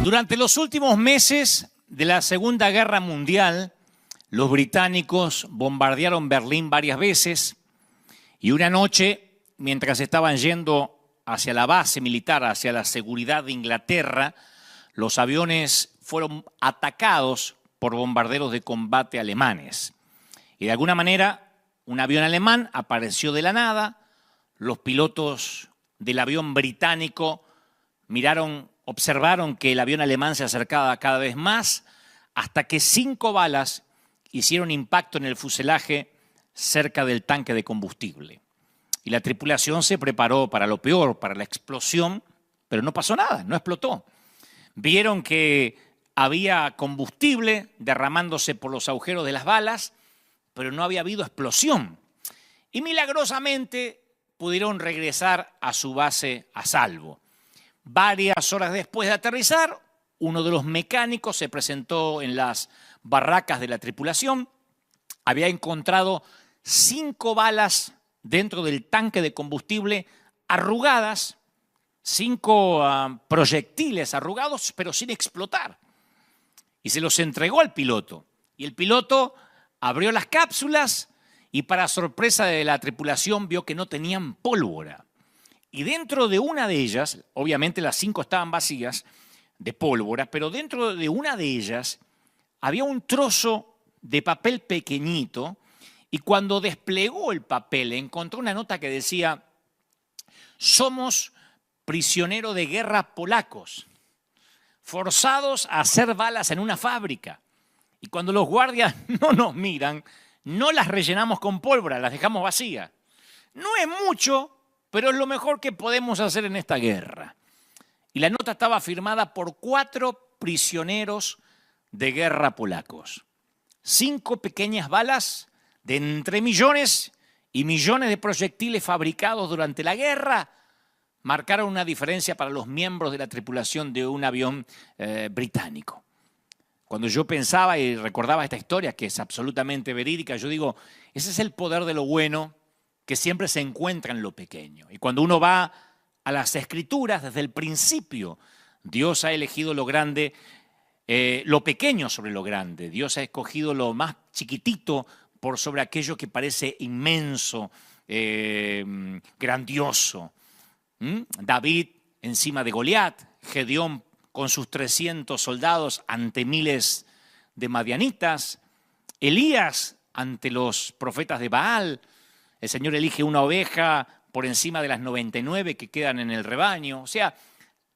Durante los últimos meses de la Segunda Guerra Mundial, los británicos bombardearon Berlín varias veces y una noche, mientras estaban yendo hacia la base militar, hacia la seguridad de Inglaterra, los aviones fueron atacados por bombarderos de combate alemanes. Y de alguna manera, un avión alemán apareció de la nada, los pilotos del avión británico observaron que el avión alemán se acercaba cada vez más, hasta que 5 balas hicieron impacto en el fuselaje cerca del tanque de combustible. Y la tripulación se preparó para lo peor, para la explosión, pero no pasó nada, no explotó. Vieron que había combustible derramándose por los agujeros de las balas, pero no había habido explosión. Y milagrosamente pudieron regresar a su base a salvo. Varias horas después de aterrizar, uno de los mecánicos se presentó en las barracas de la tripulación. Había encontrado 5 balas dentro del tanque de combustible arrugadas, 5 proyectiles arrugados, pero sin explotar. Y se los entregó al piloto. Y el piloto abrió las cápsulas y, para sorpresa de la tripulación, vio que no tenían pólvora. Y dentro de una de ellas, obviamente las 5 estaban vacías de pólvora, pero dentro de una de ellas había un trozo de papel pequeñito, y cuando desplegó el papel encontró una nota que decía: somos prisioneros de guerra polacos, forzados a hacer balas en una fábrica. Y cuando los guardias no nos miran, no las rellenamos con pólvora, las dejamos vacías. No es mucho, pero es lo mejor que podemos hacer en esta guerra. Y la nota estaba firmada por 4 prisioneros de guerra polacos. 5 pequeñas balas de entre millones y millones de proyectiles fabricados durante la guerra marcaron una diferencia para los miembros de la tripulación de un avión británico. Cuando yo pensaba y recordaba esta historia, que es absolutamente verídica, yo digo, ese es el poder de lo bueno que siempre se encuentra en lo pequeño. Y cuando uno va a las Escrituras, desde el principio, Dios ha elegido lo grande, lo pequeño sobre lo grande. Dios ha escogido lo más chiquitito por sobre aquello que parece inmenso, grandioso. David encima de Goliat, Gedeón con sus 300 soldados ante miles de madianitas, Elías ante los profetas de Baal. El Señor elige una oveja por encima de las 99 que quedan en el rebaño. O sea,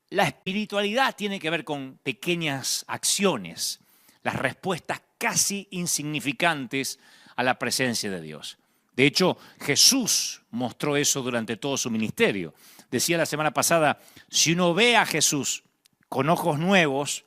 la espiritualidad tiene que ver con pequeñas acciones, las respuestas casi insignificantes a la presencia de Dios. De hecho, Jesús mostró eso durante todo su ministerio. Decía la semana pasada, si uno ve a Jesús con ojos nuevos,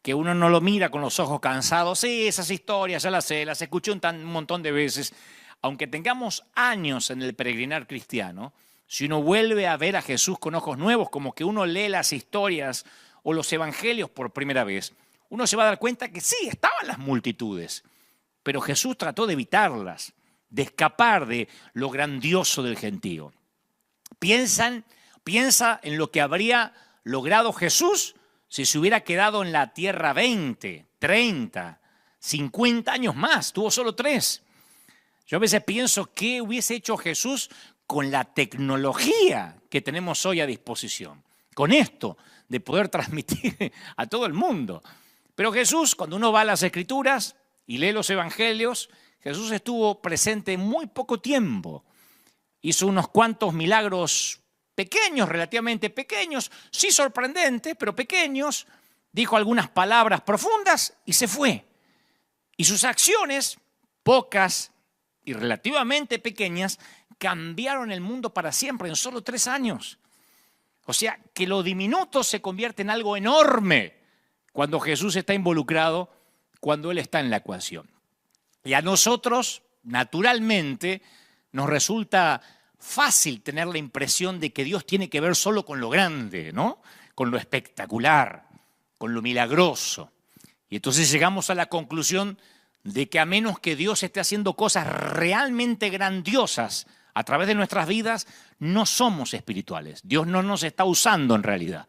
que uno no lo mira con los ojos cansados, sí, esas historias ya las sé, las escuché un montón de veces. Aunque tengamos años en el peregrinar cristiano, si uno vuelve a ver a Jesús con ojos nuevos, como que uno lee las historias o los evangelios por primera vez, uno se va a dar cuenta que sí, estaban las multitudes, pero Jesús trató de evitarlas, de escapar de lo grandioso del gentío. Piensa en lo que habría logrado Jesús si se hubiera quedado en la tierra 20, 30, 50 años más. Tuvo solo 3. Yo a veces pienso qué hubiese hecho Jesús con la tecnología que tenemos hoy a disposición. Con esto de poder transmitir a todo el mundo. Pero Jesús, cuando uno va a las Escrituras y lee los Evangelios, Jesús estuvo presente muy poco tiempo. Hizo unos cuantos milagros pequeños, relativamente pequeños, sí sorprendentes, pero pequeños. Dijo algunas palabras profundas y se fue. Y sus acciones, pocas y relativamente pequeñas, cambiaron el mundo para siempre en solo 3 años. O sea, que lo diminuto se convierte en algo enorme cuando Jesús está involucrado, cuando Él está en la ecuación. Y a nosotros, naturalmente, nos resulta fácil tener la impresión de que Dios tiene que ver solo con lo grande, ¿no? Con lo espectacular, con lo milagroso. Y entonces llegamos a la conclusión de que a menos que Dios esté haciendo cosas realmente grandiosas a través de nuestras vidas, no somos espirituales. Dios no nos está usando en realidad.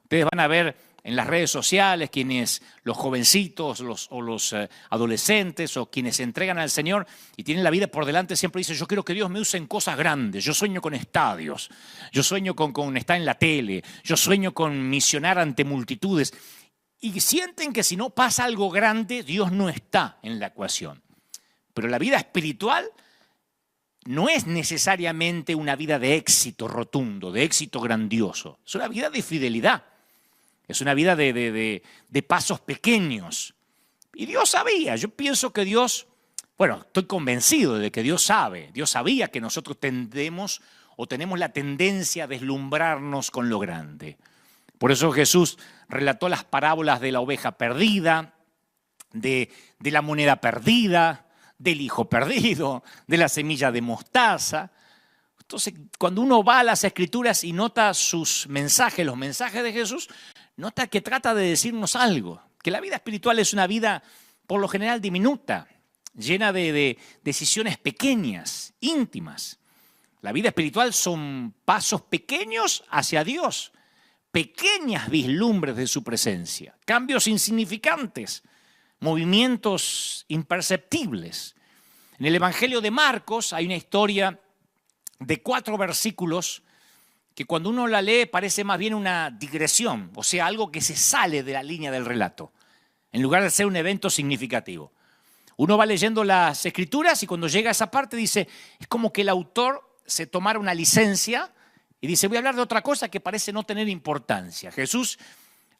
Ustedes van a ver en las redes sociales, los jovencitos o los adolescentes o quienes se entregan al Señor y tienen la vida por delante, siempre dicen, yo quiero que Dios me use en cosas grandes, yo sueño con estadios, yo sueño con estar en la tele, yo sueño con misionar ante multitudes. Y sienten que si no pasa algo grande, Dios no está en la ecuación. Pero la vida espiritual no es necesariamente una vida de éxito rotundo, de éxito grandioso. Es una vida de fidelidad. Es una vida de pasos pequeños. Y Dios sabía, yo pienso que Dios, estoy convencido de que Dios sabe. Dios sabía que nosotros tendemos o tenemos la tendencia a deslumbrarnos con lo grande. Por eso Jesús relató las parábolas de la oveja perdida, de la moneda perdida, del hijo perdido, de la semilla de mostaza. Entonces, cuando uno va a las Escrituras y nota sus mensajes, los mensajes de Jesús, nota que trata de decirnos algo, que la vida espiritual es una vida por lo general diminuta, llena de decisiones pequeñas, íntimas. La vida espiritual son pasos pequeños hacia Dios, pequeñas vislumbres de su presencia, cambios insignificantes, movimientos imperceptibles. En el Evangelio de Marcos hay una historia de 4 versículos que cuando uno la lee parece más bien una digresión, o sea, algo que se sale de la línea del relato, en lugar de ser un evento significativo. Uno va leyendo las Escrituras y cuando llega a esa parte dice, es como que el autor se tomara una licencia y dice, voy a hablar de otra cosa que parece no tener importancia. Jesús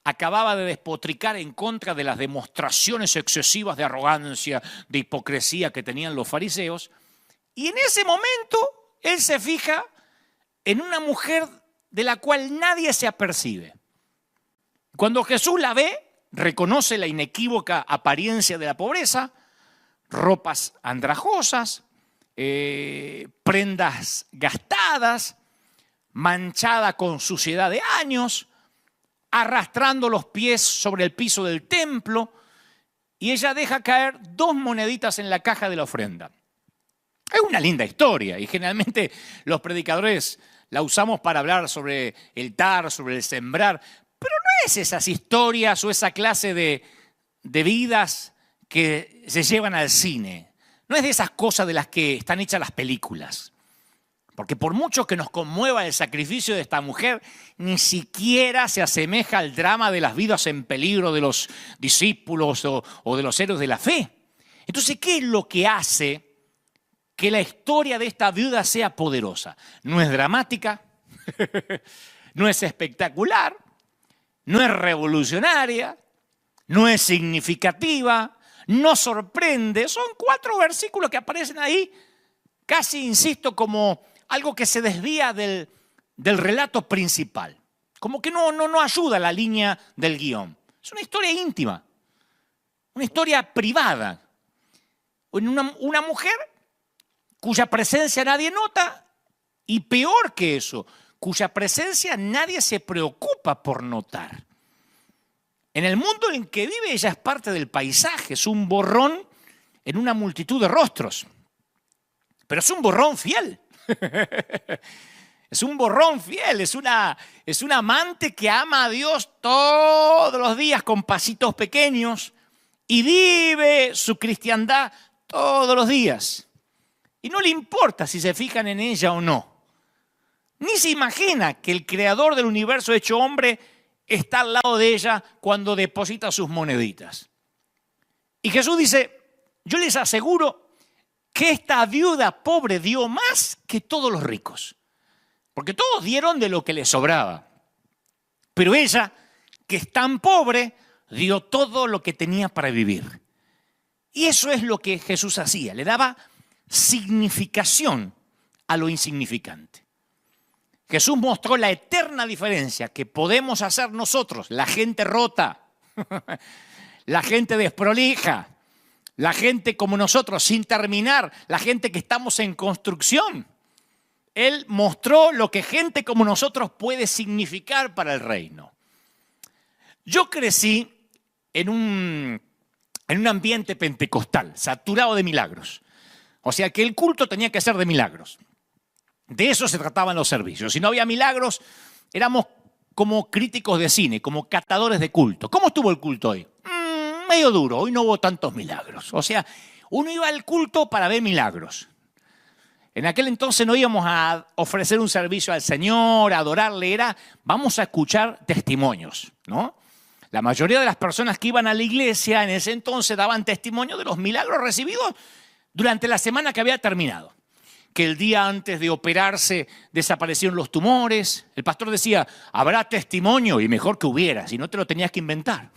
acababa de despotricar en contra de las demostraciones excesivas de arrogancia, de hipocresía que tenían los fariseos, y en ese momento él se fija en una mujer de la cual nadie se apercibe. Cuando Jesús la ve, reconoce la inequívoca apariencia de la pobreza, ropas andrajosas, prendas gastadas, manchada con suciedad de años, arrastrando los pies sobre el piso del templo, y ella deja caer 2 moneditas en la caja de la ofrenda. Es una linda historia y generalmente los predicadores la usamos para hablar sobre el dar, sobre el sembrar, pero no es esas historias o esa clase de vidas que se llevan al cine. No es de esas cosas de las que están hechas las películas. Porque por mucho que nos conmueva el sacrificio de esta mujer, ni siquiera se asemeja al drama de las vidas en peligro de los discípulos o de los héroes de la fe. Entonces, ¿qué es lo que hace que la historia de esta viuda sea poderosa? No es dramática, no es espectacular, no es revolucionaria, no es significativa, no sorprende. Son 4 versículos que aparecen ahí, casi, insisto, como algo que se desvía del relato principal. Como que no ayuda a la línea del guión. Es una historia íntima, una historia privada. Una mujer cuya presencia nadie nota y peor que eso, cuya presencia nadie se preocupa por notar. En el mundo en que vive ella es parte del paisaje, es un borrón en una multitud de rostros. Pero es un borrón fiel. Es un borrón fiel, es un amante que ama a Dios todos los días con pasitos pequeños y vive su cristiandad todos los días. Y no le importa si se fijan en ella o no. Ni se imagina que el creador del universo hecho hombre está al lado de ella cuando deposita sus moneditas. Y Jesús dice, yo les aseguro que esta viuda pobre dio más que todos los ricos. Porque todos dieron de lo que les sobraba. Pero ella, que es tan pobre, dio todo lo que tenía para vivir. Y eso es lo que Jesús hacía. Le daba significación a lo insignificante. Jesús mostró la eterna diferencia que podemos hacer nosotros, la gente rota, la gente desprolija, la gente como nosotros, sin terminar, la gente que estamos en construcción. Él mostró lo que gente como nosotros puede significar para el reino. Yo crecí en un ambiente pentecostal, saturado de milagros. O sea que el culto tenía que ser de milagros. De eso se trataban los servicios. Si no había milagros, éramos como críticos de cine, como catadores de culto. ¿Cómo estuvo el culto hoy? Medio duro, hoy no hubo tantos milagros. O sea, uno iba al culto para ver milagros. En aquel entonces no íbamos a ofrecer un servicio al Señor, a adorarle, vamos a escuchar testimonios, ¿no? La mayoría de las personas que iban a la iglesia en ese entonces daban testimonio de los milagros recibidos durante la semana que había terminado. Que el día antes de operarse desaparecieron los tumores. El pastor decía, habrá testimonio, y mejor que hubiera, si no te lo tenías que inventar.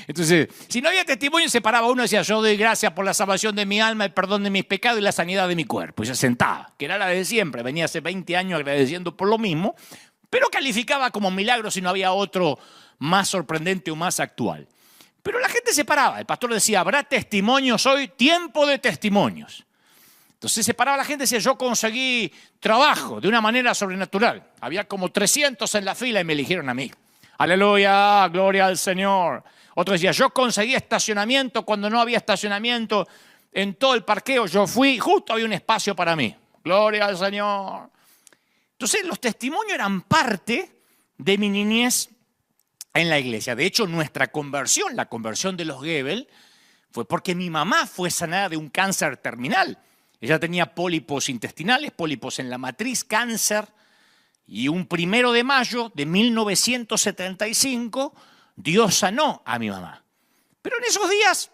Entonces, si no había testimonio, se paraba uno y decía, yo doy gracias por la salvación de mi alma, el perdón de mis pecados y la sanidad de mi cuerpo. Y se sentaba, que era la de siempre. Venía hace 20 años agradeciendo por lo mismo, pero calificaba como milagro si no había otro más sorprendente o más actual. Pero la gente se paraba. El pastor decía, habrá testimonios hoy, tiempo de testimonios. Entonces se paraba la gente y decía, yo conseguí trabajo de una manera sobrenatural. Había como 300 en la fila y me eligieron a mí. Aleluya, gloria al Señor. Otro decía, yo conseguí estacionamiento cuando no había estacionamiento en todo el parqueo. Yo fui, justo había un espacio para mí. Gloria al Señor. Entonces los testimonios eran parte de mi niñez en la iglesia. De hecho, nuestra conversión, la conversión de los Gebel, fue porque mi mamá fue sanada de un cáncer terminal. Ella tenía pólipos intestinales, pólipos en la matriz, cáncer. Y un 1 de mayo de 1975, Dios sanó a mi mamá. Pero en esos días,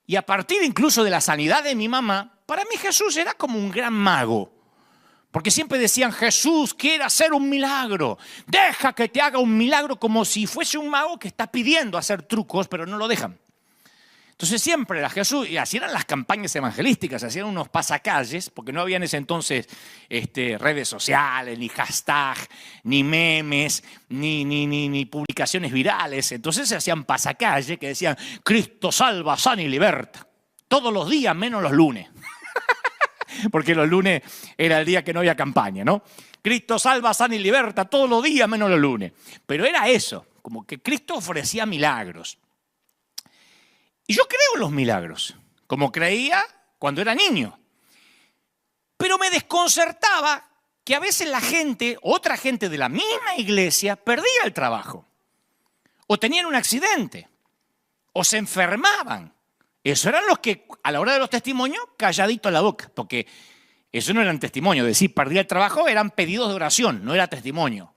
y a partir incluso de la sanidad de mi mamá, para mí Jesús era como un gran mago. Porque siempre decían, Jesús quiere hacer un milagro. Deja que te haga un milagro, como si fuese un mago que está pidiendo hacer trucos, pero no lo dejan. Entonces siempre era Jesús, y así eran las campañas evangelísticas, hacían unos pasacalles, porque no había en ese entonces redes sociales, ni hashtag, ni memes, ni publicaciones virales. Entonces se hacían pasacalles que decían, Cristo salva, sana y liberta. Todos los días, menos los lunes. Porque los lunes era el día que no había campaña, ¿no? Cristo salva, sana y liberta todos los días, menos los lunes. Pero era eso, como que Cristo ofrecía milagros. Y yo creo en los milagros, como creía cuando era niño. Pero me desconcertaba que a veces la gente, otra gente de la misma iglesia, perdía el trabajo. O tenían un accidente. O se enfermaban. Esos eran los que, a la hora de los testimonios, calladito la boca. Porque eso no eran testimonios. Decir, perdía el trabajo, eran pedidos de oración, no era testimonio.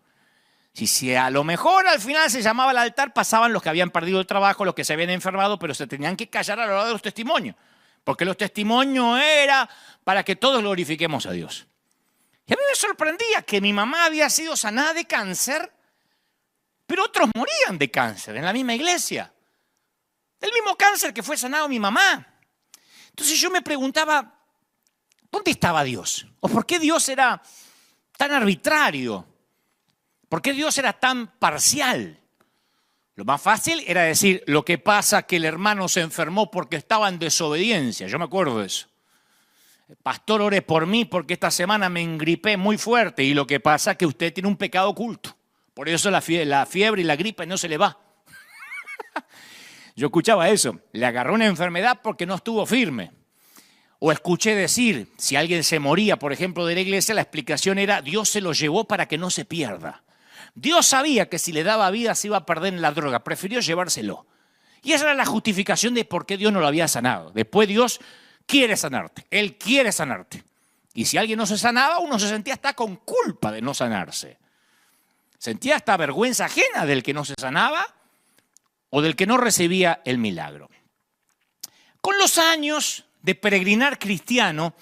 Si a lo mejor al final se llamaba al altar, pasaban los que habían perdido el trabajo, los que se habían enfermado, pero se tenían que callar a la hora de los testimonios. Porque los testimonios era para que todos glorifiquemos a Dios. Y a mí me sorprendía que mi mamá había sido sanada de cáncer, pero otros morían de cáncer en la misma iglesia. Del mismo cáncer que fue sanado mi mamá. Entonces yo me preguntaba, ¿dónde estaba Dios? ¿O por qué Dios era tan arbitrario? ¿Por qué Dios era tan parcial? Lo más fácil era decir, lo que pasa es que el hermano se enfermó porque estaba en desobediencia. Yo me acuerdo de eso. Pastor, ore por mí porque esta semana me engripé muy fuerte y lo que pasa es que usted tiene un pecado oculto. Por eso la fiebre y la gripe no se le va. Yo escuchaba eso. Le agarró una enfermedad porque no estuvo firme. O escuché decir, si alguien se moría, por ejemplo, de la iglesia, la explicación era, Dios se lo llevó para que no se pierda. Dios sabía que si le daba vida se iba a perder en la droga, prefirió llevárselo. Y esa era la justificación de por qué Dios no lo había sanado. Después Dios quiere sanarte, Él quiere sanarte. Y si alguien no se sanaba, uno se sentía hasta con culpa de no sanarse. Sentía hasta vergüenza ajena del que no se sanaba o del que no recibía el milagro. Con los años de peregrinar cristiano,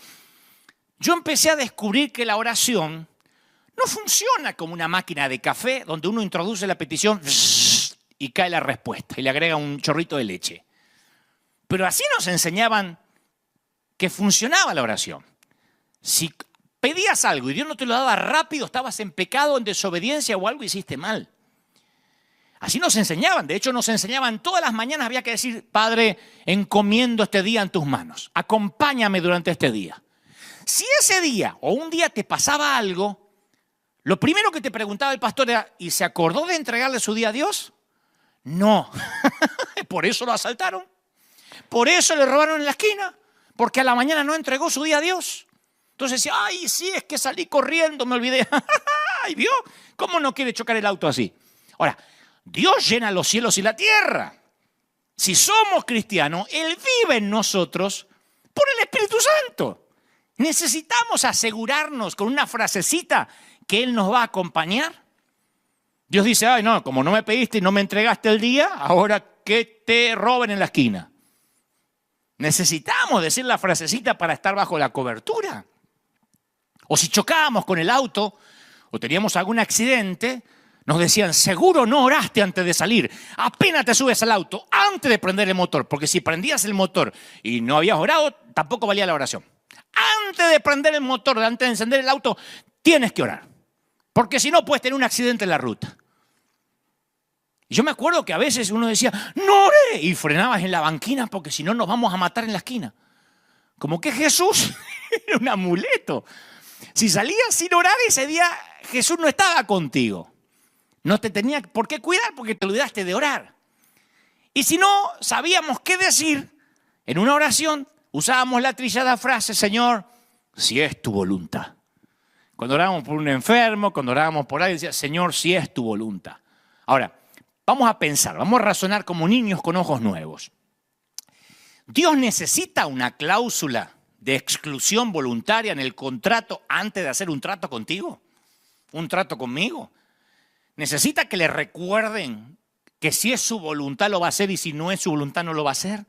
yo empecé a descubrir que la oración no funciona como una máquina de café donde uno introduce la petición y cae la respuesta y le agrega un chorrito de leche. Pero así nos enseñaban que funcionaba la oración. Si pedías algo y Dios no te lo daba rápido, estabas en pecado, en desobediencia o algo hiciste mal. Así nos enseñaban. De hecho, nos enseñaban todas las mañanas había que decir, Padre, encomiendo este día en tus manos. Acompáñame durante este día. Si ese día o un día te pasaba algo, lo primero que te preguntaba el pastor era, ¿y se acordó de entregarle su día a Dios? No. Por eso lo asaltaron. Por eso le robaron en la esquina. Porque a la mañana no entregó su día a Dios. Entonces decía, ay, sí, es que salí corriendo, me olvidé. Ay, ¿vio? ¿Cómo no quiere chocar el auto así? Ahora, Dios llena los cielos y la tierra. Si somos cristianos, Él vive en nosotros por el Espíritu Santo. Necesitamos asegurarnos con una frasecita que Él nos va a acompañar. Dios dice, ay, no, como no me pediste y no me entregaste el día, ahora que te roben en la esquina. Necesitamos decir la frasecita para estar bajo la cobertura. O si chocábamos con el auto o teníamos algún accidente, nos decían, seguro no oraste antes de salir. Apenas te subes al auto, antes de prender el motor. Porque si prendías el motor y no habías orado, tampoco valía la oración. Antes de prender el motor, antes de encender el auto, tienes que orar. Porque si no, puedes tener un accidente en la ruta. Y yo me acuerdo que a veces uno decía, no oré, y frenabas en la banquina porque si no nos vamos a matar en la esquina. Como que Jesús era un amuleto. Si salías sin orar ese día, Jesús no estaba contigo. No te tenía por qué cuidar porque te olvidaste de orar. Y si no sabíamos qué decir en una oración, usábamos la trillada frase, Señor, si es tu voluntad. Cuando orábamos por un enfermo, cuando orábamos por alguien, decía, Señor, si es tu voluntad. Ahora, vamos a pensar, vamos a razonar como niños con ojos nuevos. ¿Dios necesita una cláusula de exclusión voluntaria en el contrato antes de hacer un trato contigo? ¿Un trato conmigo? ¿Necesita que le recuerden que si es su voluntad lo va a hacer y si no es su voluntad no lo va a hacer?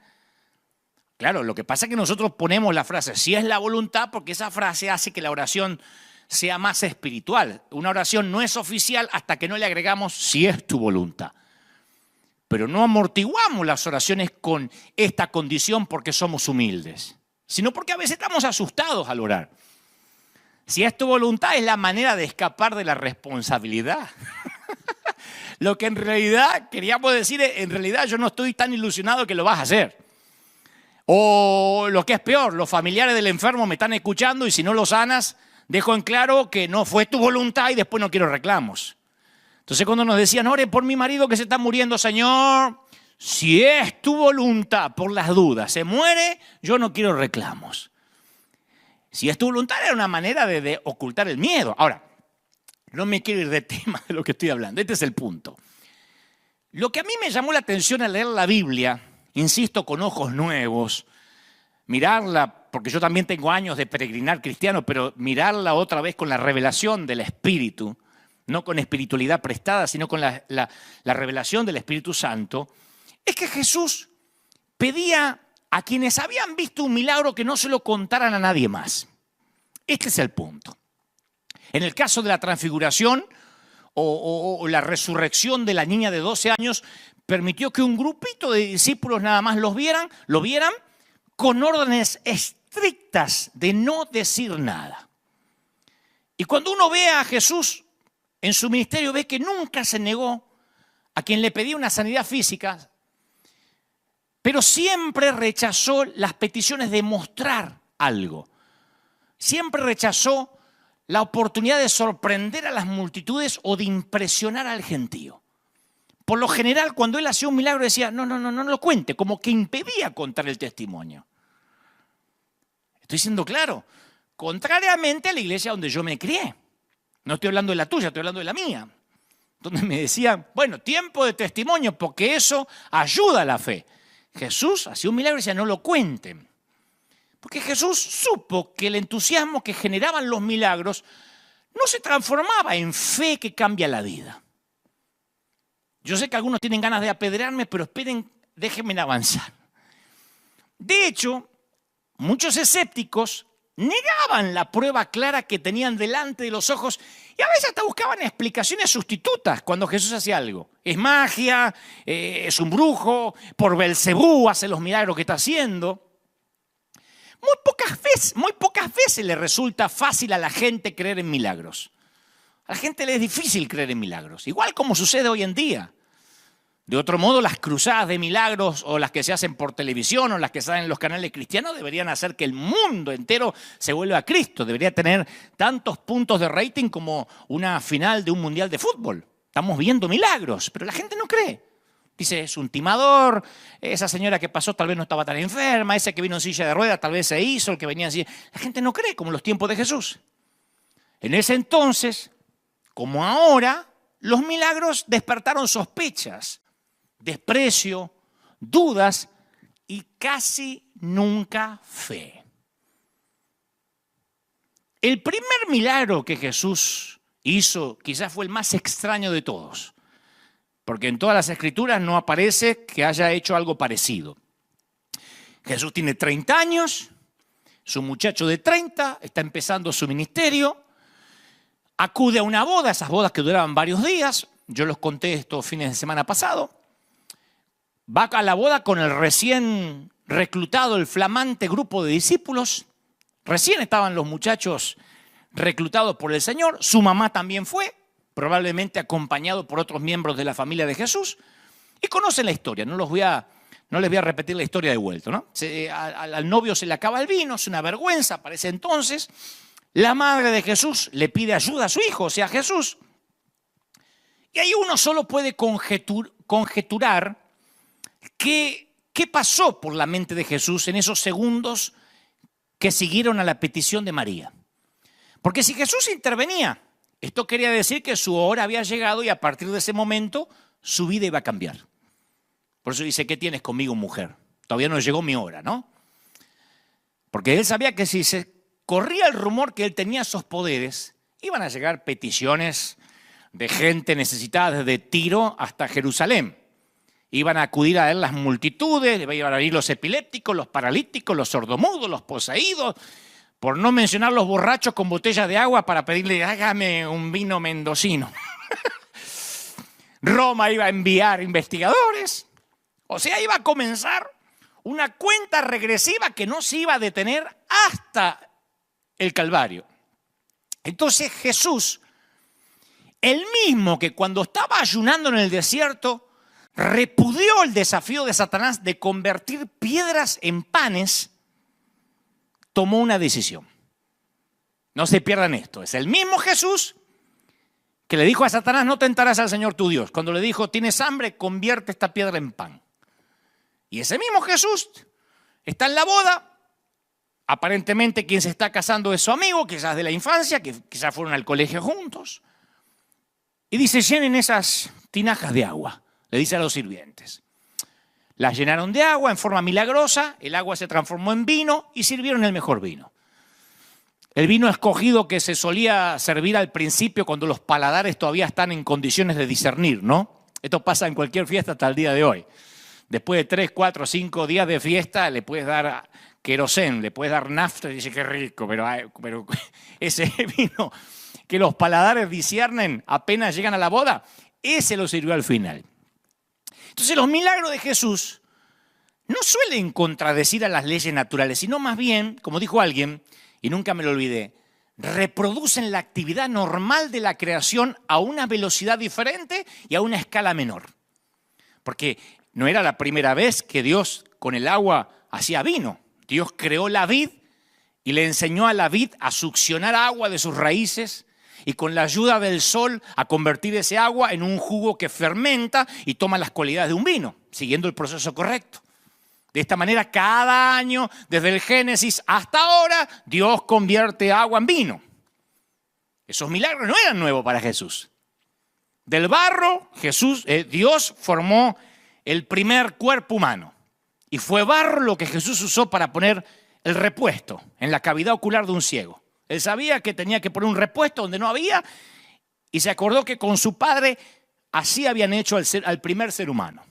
Claro, lo que pasa es que nosotros ponemos la frase, si es la voluntad, porque esa frase hace que la oración sea más espiritual. Una oración no es oficial hasta que no le agregamos si es tu voluntad. Pero no amortiguamos las oraciones con esta condición porque somos humildes, sino porque a veces estamos asustados al orar. Si es tu voluntad es la manera de escapar de la responsabilidad. Lo que en realidad queríamos decir es, en realidad yo no estoy tan ilusionado que lo vas a hacer. O lo que es peor, los familiares del enfermo me están escuchando y si no lo sanas, dejo en claro que no fue tu voluntad y después no quiero reclamos. Entonces cuando nos decían, ore por mi marido que se está muriendo, Señor, si es tu voluntad, por las dudas, se muere, yo no quiero reclamos. Si es tu voluntad, era una manera de ocultar el miedo. Ahora, no me quiero ir de tema de lo que estoy hablando, este es el punto. Lo que a mí me llamó la atención al leer la Biblia, insisto, con ojos nuevos, mirarla, porque yo también tengo años de peregrinar cristiano, pero mirarla otra vez con la revelación del Espíritu, no con espiritualidad prestada, sino con la revelación del Espíritu Santo, es que Jesús pedía a quienes habían visto un milagro que no se lo contaran a nadie más. Este es el punto. En el caso de la transfiguración o la resurrección de la niña de 12 años, permitió que un grupito de discípulos nada más lo vieran con órdenes estrictas de no decir nada. Y cuando uno ve a Jesús en su ministerio, ve que nunca se negó a quien le pedía una sanidad física, pero siempre rechazó las peticiones de mostrar algo. Siempre rechazó la oportunidad de sorprender a las multitudes o de impresionar al gentío. Por lo general, cuando él hacía un milagro decía, no lo cuente, como que impedía contar el testimonio. Estoy siendo claro, contrariamente a la iglesia donde yo me crié. No estoy hablando de la tuya, estoy hablando de la mía. Donde me decían, bueno, tiempo de testimonio, porque eso ayuda a la fe. Jesús hacía un milagro y decía, no lo cuenten. Porque Jesús supo que el entusiasmo que generaban los milagros no se transformaba en fe que cambia la vida. Yo sé que algunos tienen ganas de apedrearme, pero esperen, déjenme avanzar. De hecho, muchos escépticos negaban la prueba clara que tenían delante de los ojos y a veces hasta buscaban explicaciones sustitutas cuando Jesús hacía algo. Es magia, es un brujo, por Belcebú hace los milagros que está haciendo. Muy pocas veces le resulta fácil a la gente creer en milagros. A la gente le es difícil creer en milagros, igual como sucede hoy en día. De otro modo, las cruzadas de milagros o las que se hacen por televisión o las que salen en los canales cristianos deberían hacer que el mundo entero se vuelva a Cristo. Debería tener tantos puntos de rating como una final de un mundial de fútbol. Estamos viendo milagros, pero la gente no cree. Dice, es un timador, esa señora que pasó tal vez no estaba tan enferma, ese que vino en silla de ruedas tal vez se hizo, el que venía así. La gente no cree como en los tiempos de Jesús. En ese entonces, como ahora, los milagros despertaron sospechas, desprecio, dudas y casi nunca fe. El primer milagro que Jesús hizo quizás fue el más extraño de todos, porque en todas las escrituras no aparece que haya hecho algo parecido. Jesús tiene 30 años, su muchacho de 30 está empezando su ministerio, acude a una boda, esas bodas que duraban varios días, yo los conté estos fines de semana pasado, va a la boda con el recién reclutado, el flamante grupo de discípulos, recién estaban los muchachos reclutados por el Señor, su mamá también fue, probablemente acompañado por otros miembros de la familia de Jesús, y conocen la historia, no les voy a repetir la historia de vuelta, ¿no? Al novio se le acaba el vino, es una vergüenza para ese entonces. La madre de Jesús le pide ayuda a su hijo, o sea, a Jesús. Y ahí uno solo puede conjeturar qué pasó por la mente de Jesús en esos segundos que siguieron a la petición de María. Porque si Jesús intervenía, esto quería decir que su hora había llegado y a partir de ese momento su vida iba a cambiar. Por eso dice, ¿qué tienes conmigo, mujer? Todavía no llegó mi hora, ¿no? Porque él sabía que si se corría el rumor que él tenía esos poderes, iban a llegar peticiones de gente necesitada desde Tiro hasta Jerusalén. Iban a acudir a él las multitudes, iban a venir los epilépticos, los paralíticos, los sordomudos, los poseídos, por no mencionar los borrachos con botellas de agua para pedirle, hágame un vino mendocino. Roma iba a enviar investigadores. O sea, iba a comenzar una cuenta regresiva que no se iba a detener hasta el Calvario. Entonces Jesús, el mismo que cuando estaba ayunando en el desierto, repudió el desafío de Satanás de convertir piedras en panes, tomó una decisión. No se pierdan esto. Es el mismo Jesús que le dijo a Satanás, no tentarás al Señor tu Dios. Cuando le dijo, tienes hambre, convierte esta piedra en pan. Y ese mismo Jesús está en la boda. Aparentemente quien se está casando es su amigo, quizás de la infancia, que quizás fueron al colegio juntos. Y dice, llenen esas tinajas de agua, le dice a los sirvientes. Las llenaron de agua en forma milagrosa, el agua se transformó en vino y sirvieron el mejor vino. El vino escogido que se solía servir al principio cuando los paladares todavía están en condiciones de discernir, ¿no? Esto pasa en cualquier fiesta hasta el día de hoy. Después de 3, 4, 5 días de fiesta le puedes dar querosén, le puedes dar nafta y dice qué rico, pero ese vino que los paladares disciernen apenas llegan a la boda, ese lo sirvió al final. Entonces los milagros de Jesús no suelen contradecir a las leyes naturales, sino más bien, como dijo alguien, y nunca me lo olvidé, reproducen la actividad normal de la creación a una velocidad diferente y a una escala menor. Porque no era la primera vez que Dios con el agua hacía vino. Dios creó la vid y le enseñó a la vid a succionar agua de sus raíces y con la ayuda del sol a convertir ese agua en un jugo que fermenta y toma las cualidades de un vino, siguiendo el proceso correcto. De esta manera, cada año, desde el Génesis hasta ahora, Dios convierte agua en vino. Esos milagros no eran nuevos para Jesús. Del barro, Dios formó el primer cuerpo humano. Y fue barro lo que Jesús usó para poner el repuesto en la cavidad ocular de un ciego. Él sabía que tenía que poner un repuesto donde no había y se acordó que con su padre así habían hecho al primer ser humano.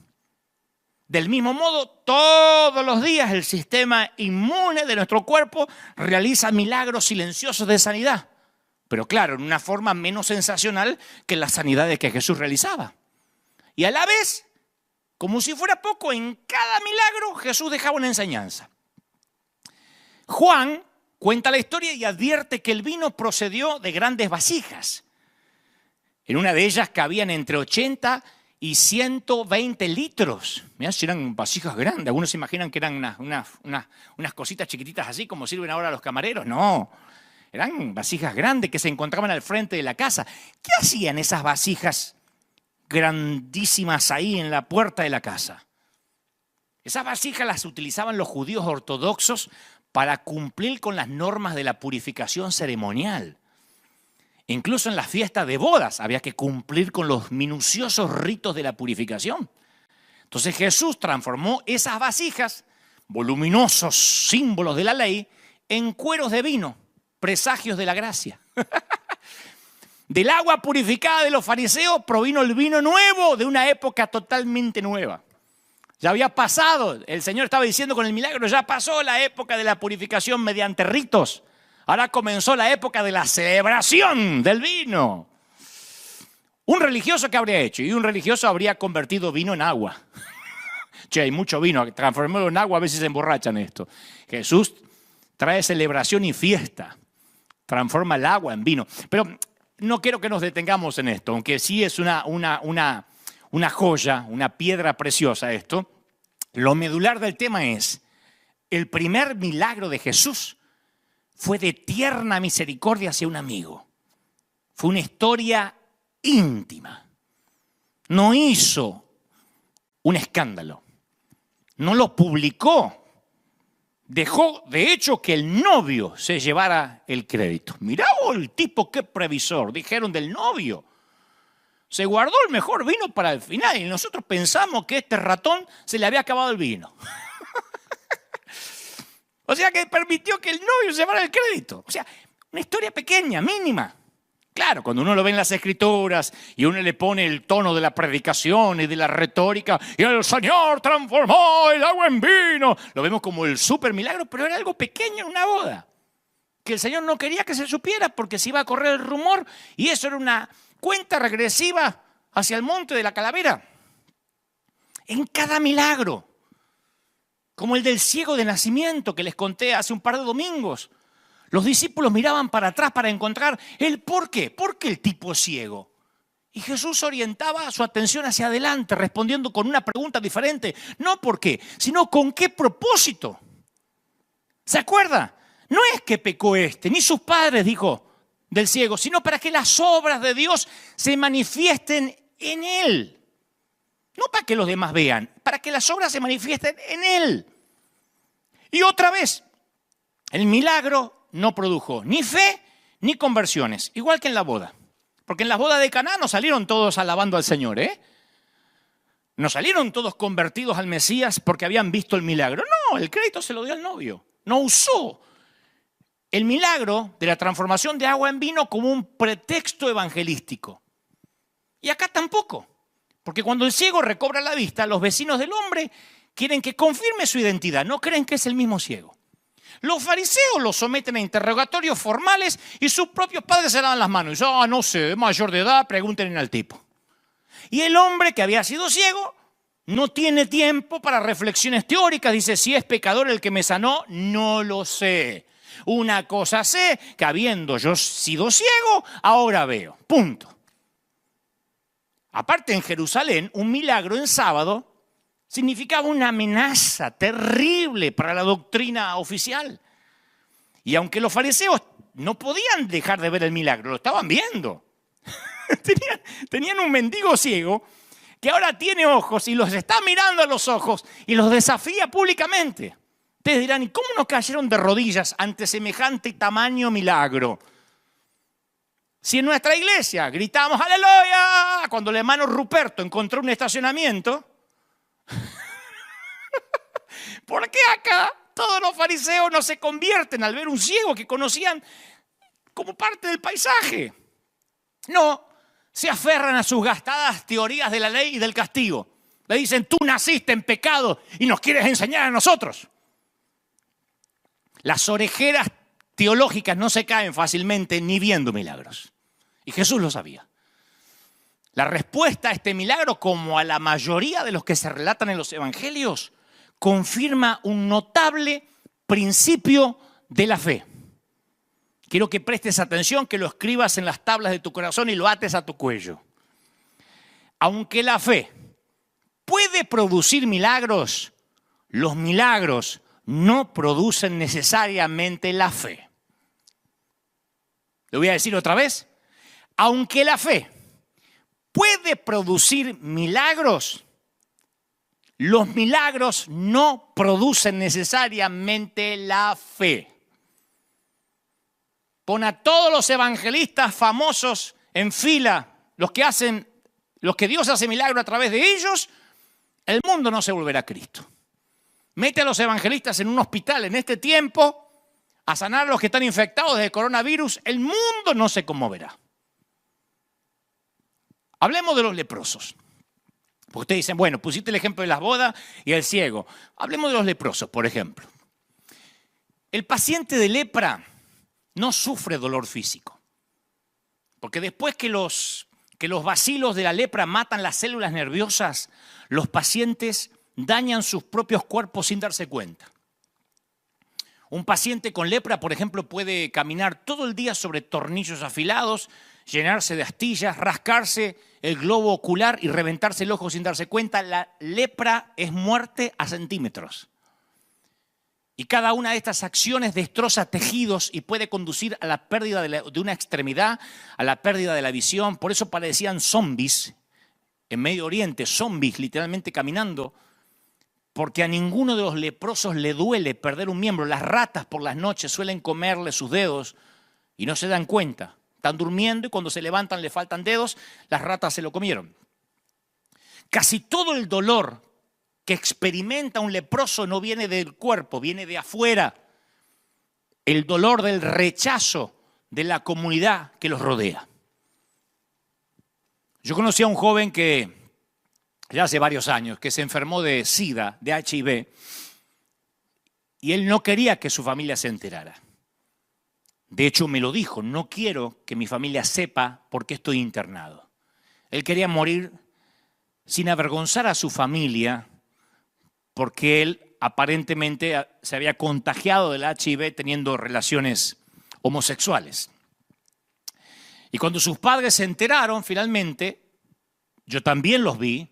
Del mismo modo, todos los días el sistema inmune de nuestro cuerpo realiza milagros silenciosos de sanidad. Pero claro, en una forma menos sensacional que las sanidades que Jesús realizaba. Y a la vez, como si fuera poco, en cada milagro Jesús dejaba una enseñanza. Juan cuenta la historia y advierte que el vino procedió de grandes vasijas. En una de ellas cabían entre 80 y 120 litros. Mirá si eran vasijas grandes. Algunos se imaginan que eran unas cositas chiquititas así como sirven ahora los camareros. No, eran vasijas grandes que se encontraban al frente de la casa. ¿Qué hacían esas vasijas grandísimas ahí en la puerta de la casa. Esas vasijas las utilizaban los judíos ortodoxos para cumplir con las normas de la purificación ceremonial. Incluso en las fiestas de bodas había que cumplir con los minuciosos ritos de la purificación. Entonces Jesús transformó esas vasijas, voluminosos símbolos de la ley, en cueros de vino, presagios de la gracia. Del agua purificada de los fariseos provino el vino nuevo de una época totalmente nueva. Ya había pasado, el Señor estaba diciendo con el milagro, ya pasó la época de la purificación mediante ritos. Ahora comenzó la época de la celebración del vino. Un religioso, ¿qué habría hecho? Y un religioso habría convertido vino en agua. Che, hay mucho vino, transformarlo en agua, a veces se emborrachan esto. Jesús trae celebración y fiesta, transforma el agua en vino. Pero no quiero que nos detengamos en esto, aunque sí es una joya, una piedra preciosa esto. Lo medular del tema es, el primer milagro de Jesús fue de tierna misericordia hacia un amigo. Fue una historia íntima. No hizo un escándalo. No lo publicó. Dejó, de hecho, que el novio se llevara el crédito. Mirá el tipo, qué previsor, dijeron del novio. Se guardó el mejor vino para el final y nosotros pensamos que este ratón se le había acabado el vino. O sea que permitió que el novio se llevara el crédito. O sea, una historia pequeña, mínima. Claro, cuando uno lo ve en las escrituras y uno le pone el tono de la predicación y de la retórica y el Señor transformó el agua en vino, lo vemos como el súper milagro, pero era algo pequeño en una boda. Que el Señor no quería que se supiera porque se iba a correr el rumor y eso era una cuenta regresiva hacia el monte de la calavera. En cada milagro, como el del ciego de nacimiento que les conté hace un par de domingos, los discípulos miraban para atrás para encontrar el por qué. ¿Por qué el tipo es ciego? Y Jesús orientaba su atención hacia adelante, respondiendo con una pregunta diferente. No por qué, sino con qué propósito. ¿Se acuerda? No es que pecó ni sus padres, dijo, del ciego, sino para que las obras de Dios se manifiesten en él. No para que los demás vean, para que las obras se manifiesten en él. Y otra vez, el milagro no produjo ni fe ni conversiones, igual que en la boda. Porque en la boda de Caná no salieron todos alabando al Señor, No salieron todos convertidos al Mesías porque habían visto el milagro. No, el crédito se lo dio al novio. No usó el milagro de la transformación de agua en vino como un pretexto evangelístico. Y acá tampoco. Porque cuando el ciego recobra la vista, los vecinos del hombre quieren que confirme su identidad. No creen que es el mismo ciego. Los fariseos lo someten a interrogatorios formales y sus propios padres se lavan las manos. Y dicen, no sé, es mayor de edad, pregúntenle al tipo. Y el hombre que había sido ciego no tiene tiempo para reflexiones teóricas. Dice, si es pecador el que me sanó, no lo sé. Una cosa sé, que habiendo yo sido ciego, ahora veo. Punto. Aparte, en Jerusalén, un milagro en sábado significaba una amenaza terrible para la doctrina oficial. Y aunque los fariseos no podían dejar de ver el milagro, lo estaban viendo. Tenían un mendigo ciego que ahora tiene ojos y los está mirando a los ojos y los desafía públicamente. Ustedes dirán, ¿y cómo no cayeron de rodillas ante semejante tamaño milagro? Si en nuestra iglesia gritamos ¡aleluya! Cuando el hermano Ruperto encontró un estacionamiento, ¿por qué acá todos los fariseos no se convierten al ver un ciego que conocían como parte del paisaje? No, se aferran a sus gastadas teorías de la ley y del castigo. Le dicen, tú naciste en pecado y nos quieres enseñar a nosotros. Las orejeras teológicas no se caen fácilmente ni viendo milagros. Y Jesús lo sabía. La respuesta a este milagro, como a la mayoría de los que se relatan en los evangelios, confirma un notable principio de la fe. Quiero que prestes atención, que lo escribas en las tablas de tu corazón y lo ates a tu cuello. Aunque la fe puede producir milagros, los milagros no producen necesariamente la fe. Lo voy a decir otra vez. Aunque la fe puede producir milagros, los milagros no producen necesariamente la fe. Pon a todos los evangelistas famosos en fila, los que Dios hace milagro a través de ellos, el mundo no se volverá a Cristo. Mete a los evangelistas en un hospital en este tiempo a sanar a los que están infectados de coronavirus, el mundo no se conmoverá. Hablemos de los leprosos. Porque ustedes dicen, bueno, pusiste el ejemplo de las bodas y el ciego. Hablemos de los leprosos, por ejemplo. El paciente de lepra no sufre dolor físico. Porque después que los bacilos de la lepra matan las células nerviosas, los pacientes dañan sus propios cuerpos sin darse cuenta. Un paciente con lepra, por ejemplo, puede caminar todo el día sobre tornillos afilados, llenarse de astillas, rascarse el globo ocular y reventarse el ojo sin darse cuenta. La lepra es muerte a centímetros. Y cada una de estas acciones destroza tejidos y puede conducir a la pérdida de una extremidad, a la pérdida de la visión. Por eso parecían zombies en Medio Oriente, zombies literalmente caminando, porque a ninguno de los leprosos le duele perder un miembro. Las ratas por las noches suelen comerle sus dedos y no se dan cuenta. Están durmiendo y cuando se levantan le faltan dedos, las ratas se lo comieron. Casi todo el dolor que experimenta un leproso no viene del cuerpo, viene de afuera. El dolor del rechazo de la comunidad que los rodea. Yo conocí a un joven que ya hace varios años, que se enfermó de SIDA, de HIV, y él no quería que su familia se enterara. De hecho, me lo dijo, no quiero que mi familia sepa por qué estoy internado. Él quería morir sin avergonzar a su familia, porque él aparentemente se había contagiado del HIV teniendo relaciones homosexuales. Y cuando sus padres se enteraron, finalmente, yo también los vi,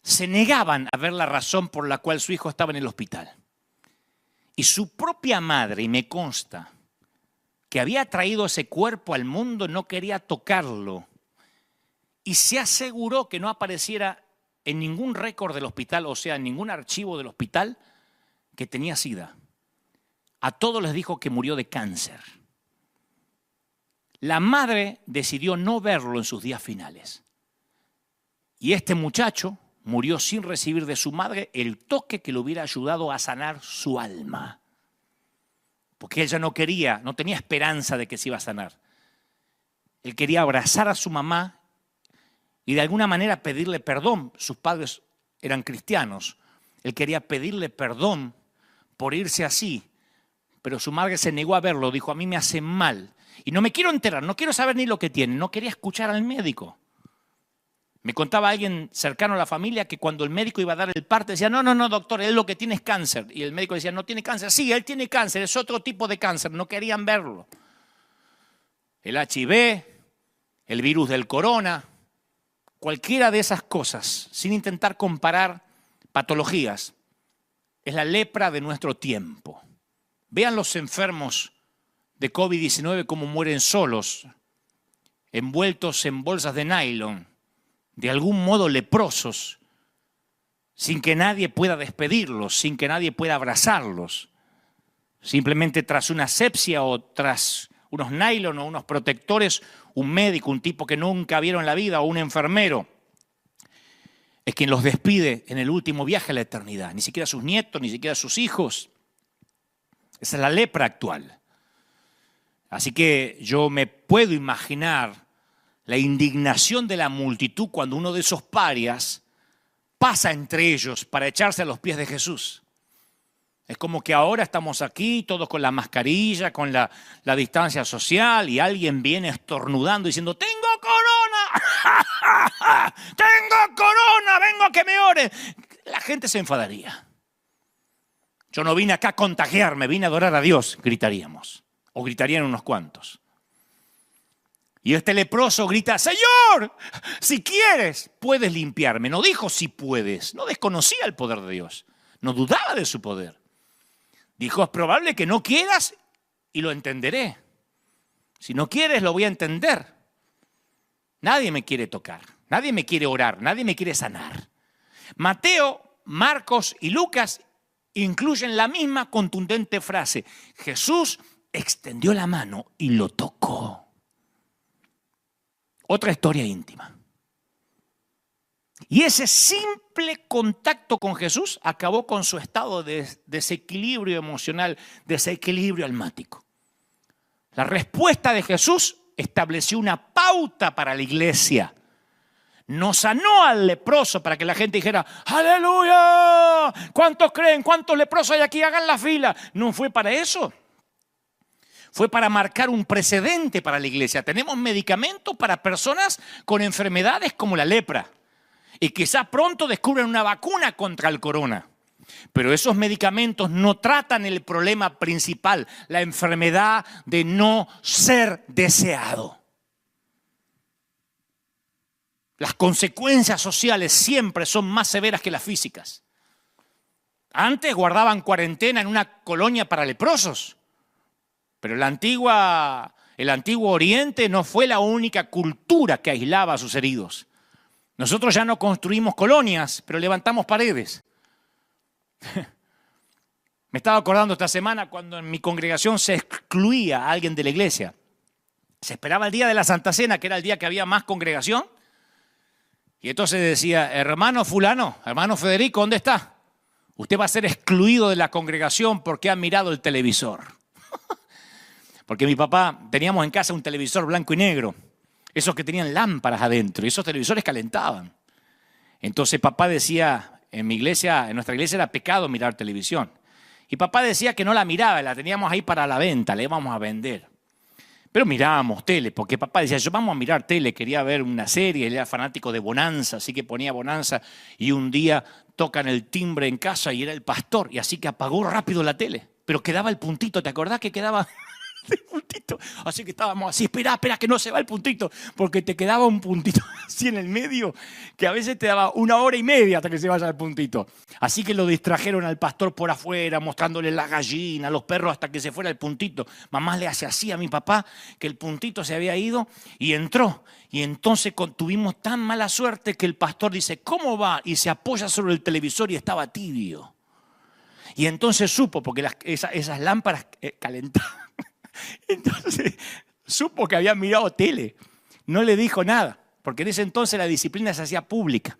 se negaban a ver la razón por la cual su hijo estaba en el hospital. Y su propia madre, y me consta, que había traído ese cuerpo al mundo, no quería tocarlo. Y se aseguró que no apareciera en ningún récord del hospital, o sea, en ningún archivo del hospital, que tenía SIDA. A todos les dijo que murió de cáncer. La madre decidió no verlo en sus días finales. Y este muchacho murió sin recibir de su madre el toque que le hubiera ayudado a sanar su alma. Porque ella no quería, no tenía esperanza de que se iba a sanar. Él quería abrazar a su mamá y de alguna manera pedirle perdón. Sus padres eran cristianos. Él quería pedirle perdón por irse así. Pero su madre se negó a verlo, dijo, a mí me hace mal. Y no me quiero enterar, no quiero saber ni lo que tiene. No quería escuchar al médico. Me contaba alguien cercano a la familia que cuando el médico iba a dar el parte decía, no, doctor, él lo que tiene es cáncer. Y el médico decía, no tiene cáncer. Sí, él tiene cáncer, es otro tipo de cáncer. No querían verlo. El HIV, el virus del corona, cualquiera de esas cosas, sin intentar comparar patologías, es la lepra de nuestro tiempo. Vean los enfermos de COVID-19 cómo mueren solos, envueltos en bolsas de nylon, de algún modo leprosos, sin que nadie pueda despedirlos, sin que nadie pueda abrazarlos, simplemente tras una asepsia o tras unos nylon o unos protectores, un médico, un tipo que nunca vieron en la vida o un enfermero, es quien los despide en el último viaje a la eternidad, ni siquiera sus nietos, ni siquiera sus hijos. Esa es la lepra actual. Así que yo me puedo imaginar la indignación de la multitud cuando uno de esos parias pasa entre ellos para echarse a los pies de Jesús. Es como que ahora estamos aquí, todos con la mascarilla, con la distancia social, y alguien viene estornudando diciendo, ¡tengo corona! ¡Tengo corona! ¡Vengo a que me ore! La gente se enfadaría. Yo no vine acá a contagiarme, vine a adorar a Dios, gritaríamos. O gritarían unos cuantos. Y este leproso grita, Señor, si quieres, puedes limpiarme. No dijo si puedes, no desconocía el poder de Dios, no dudaba de su poder. Dijo, es probable que no quieras y lo entenderé. Si no quieres, lo voy a entender. Nadie me quiere tocar, Nadie me quiere orar, nadie me quiere sanar. Mateo, Marcos y Lucas incluyen la misma contundente frase. Jesús extendió la mano y lo tocó. Otra historia íntima. Y ese simple contacto con Jesús acabó con su estado de desequilibrio emocional, desequilibrio almático. La respuesta de Jesús estableció una pauta para la iglesia. No sanó al leproso para que la gente dijera, ¡aleluya! ¿Cuántos creen? ¿Cuántos leprosos hay aquí? Hagan la fila. No fue para eso. Fue para marcar un precedente para la iglesia. Tenemos medicamentos para personas con enfermedades como la lepra. Y quizás pronto descubran una vacuna contra el corona. Pero esos medicamentos no tratan el problema principal, la enfermedad de no ser deseado. Las consecuencias sociales siempre son más severas que las físicas. Antes guardaban cuarentena en una colonia para leprosos, pero el antiguo Oriente no fue la única cultura que aislaba a sus heridos. Nosotros ya no construimos colonias, pero levantamos paredes. Me estaba acordando esta semana cuando en mi congregación se excluía a alguien de la iglesia. Se esperaba el día de la Santa Cena, que era el día que había más congregación. Y entonces decía, hermano fulano, hermano Federico, ¿dónde está? Usted va a ser excluido de la congregación porque ha mirado el televisor. Porque mi papá, teníamos en casa un televisor blanco y negro. Esos que tenían lámparas adentro, y esos televisores calentaban. Entonces papá decía, en nuestra iglesia era pecado mirar televisión. Y papá decía que no la miraba, la teníamos ahí para la venta, la íbamos a vender. Pero mirábamos tele, porque papá decía, yo vamos a mirar tele, quería ver una serie, él era fanático de Bonanza, así que ponía Bonanza, y un día tocan el timbre en casa y era el pastor, y así que apagó rápido la tele. Pero quedaba el puntito, ¿te acordás que quedaba el puntito? Así que estábamos así, espera que no se va el puntito, porque te quedaba un puntito así en el medio, que a veces te daba 1 hora y media hasta que se vaya el puntito. Así que lo distrajeron al pastor por afuera, mostrándole las gallinas, los perros, hasta que se fuera el puntito. Mamá le hace así a mi papá, que el puntito se había ido y entró. Y entonces tuvimos tan mala suerte que el pastor dice, ¿cómo va? Y se apoya sobre el televisor y estaba tibio. Y entonces supo, porque esas lámparas calentaban. Entonces supo que había mirado tele. No le dijo nada, porque en ese entonces la disciplina se hacía pública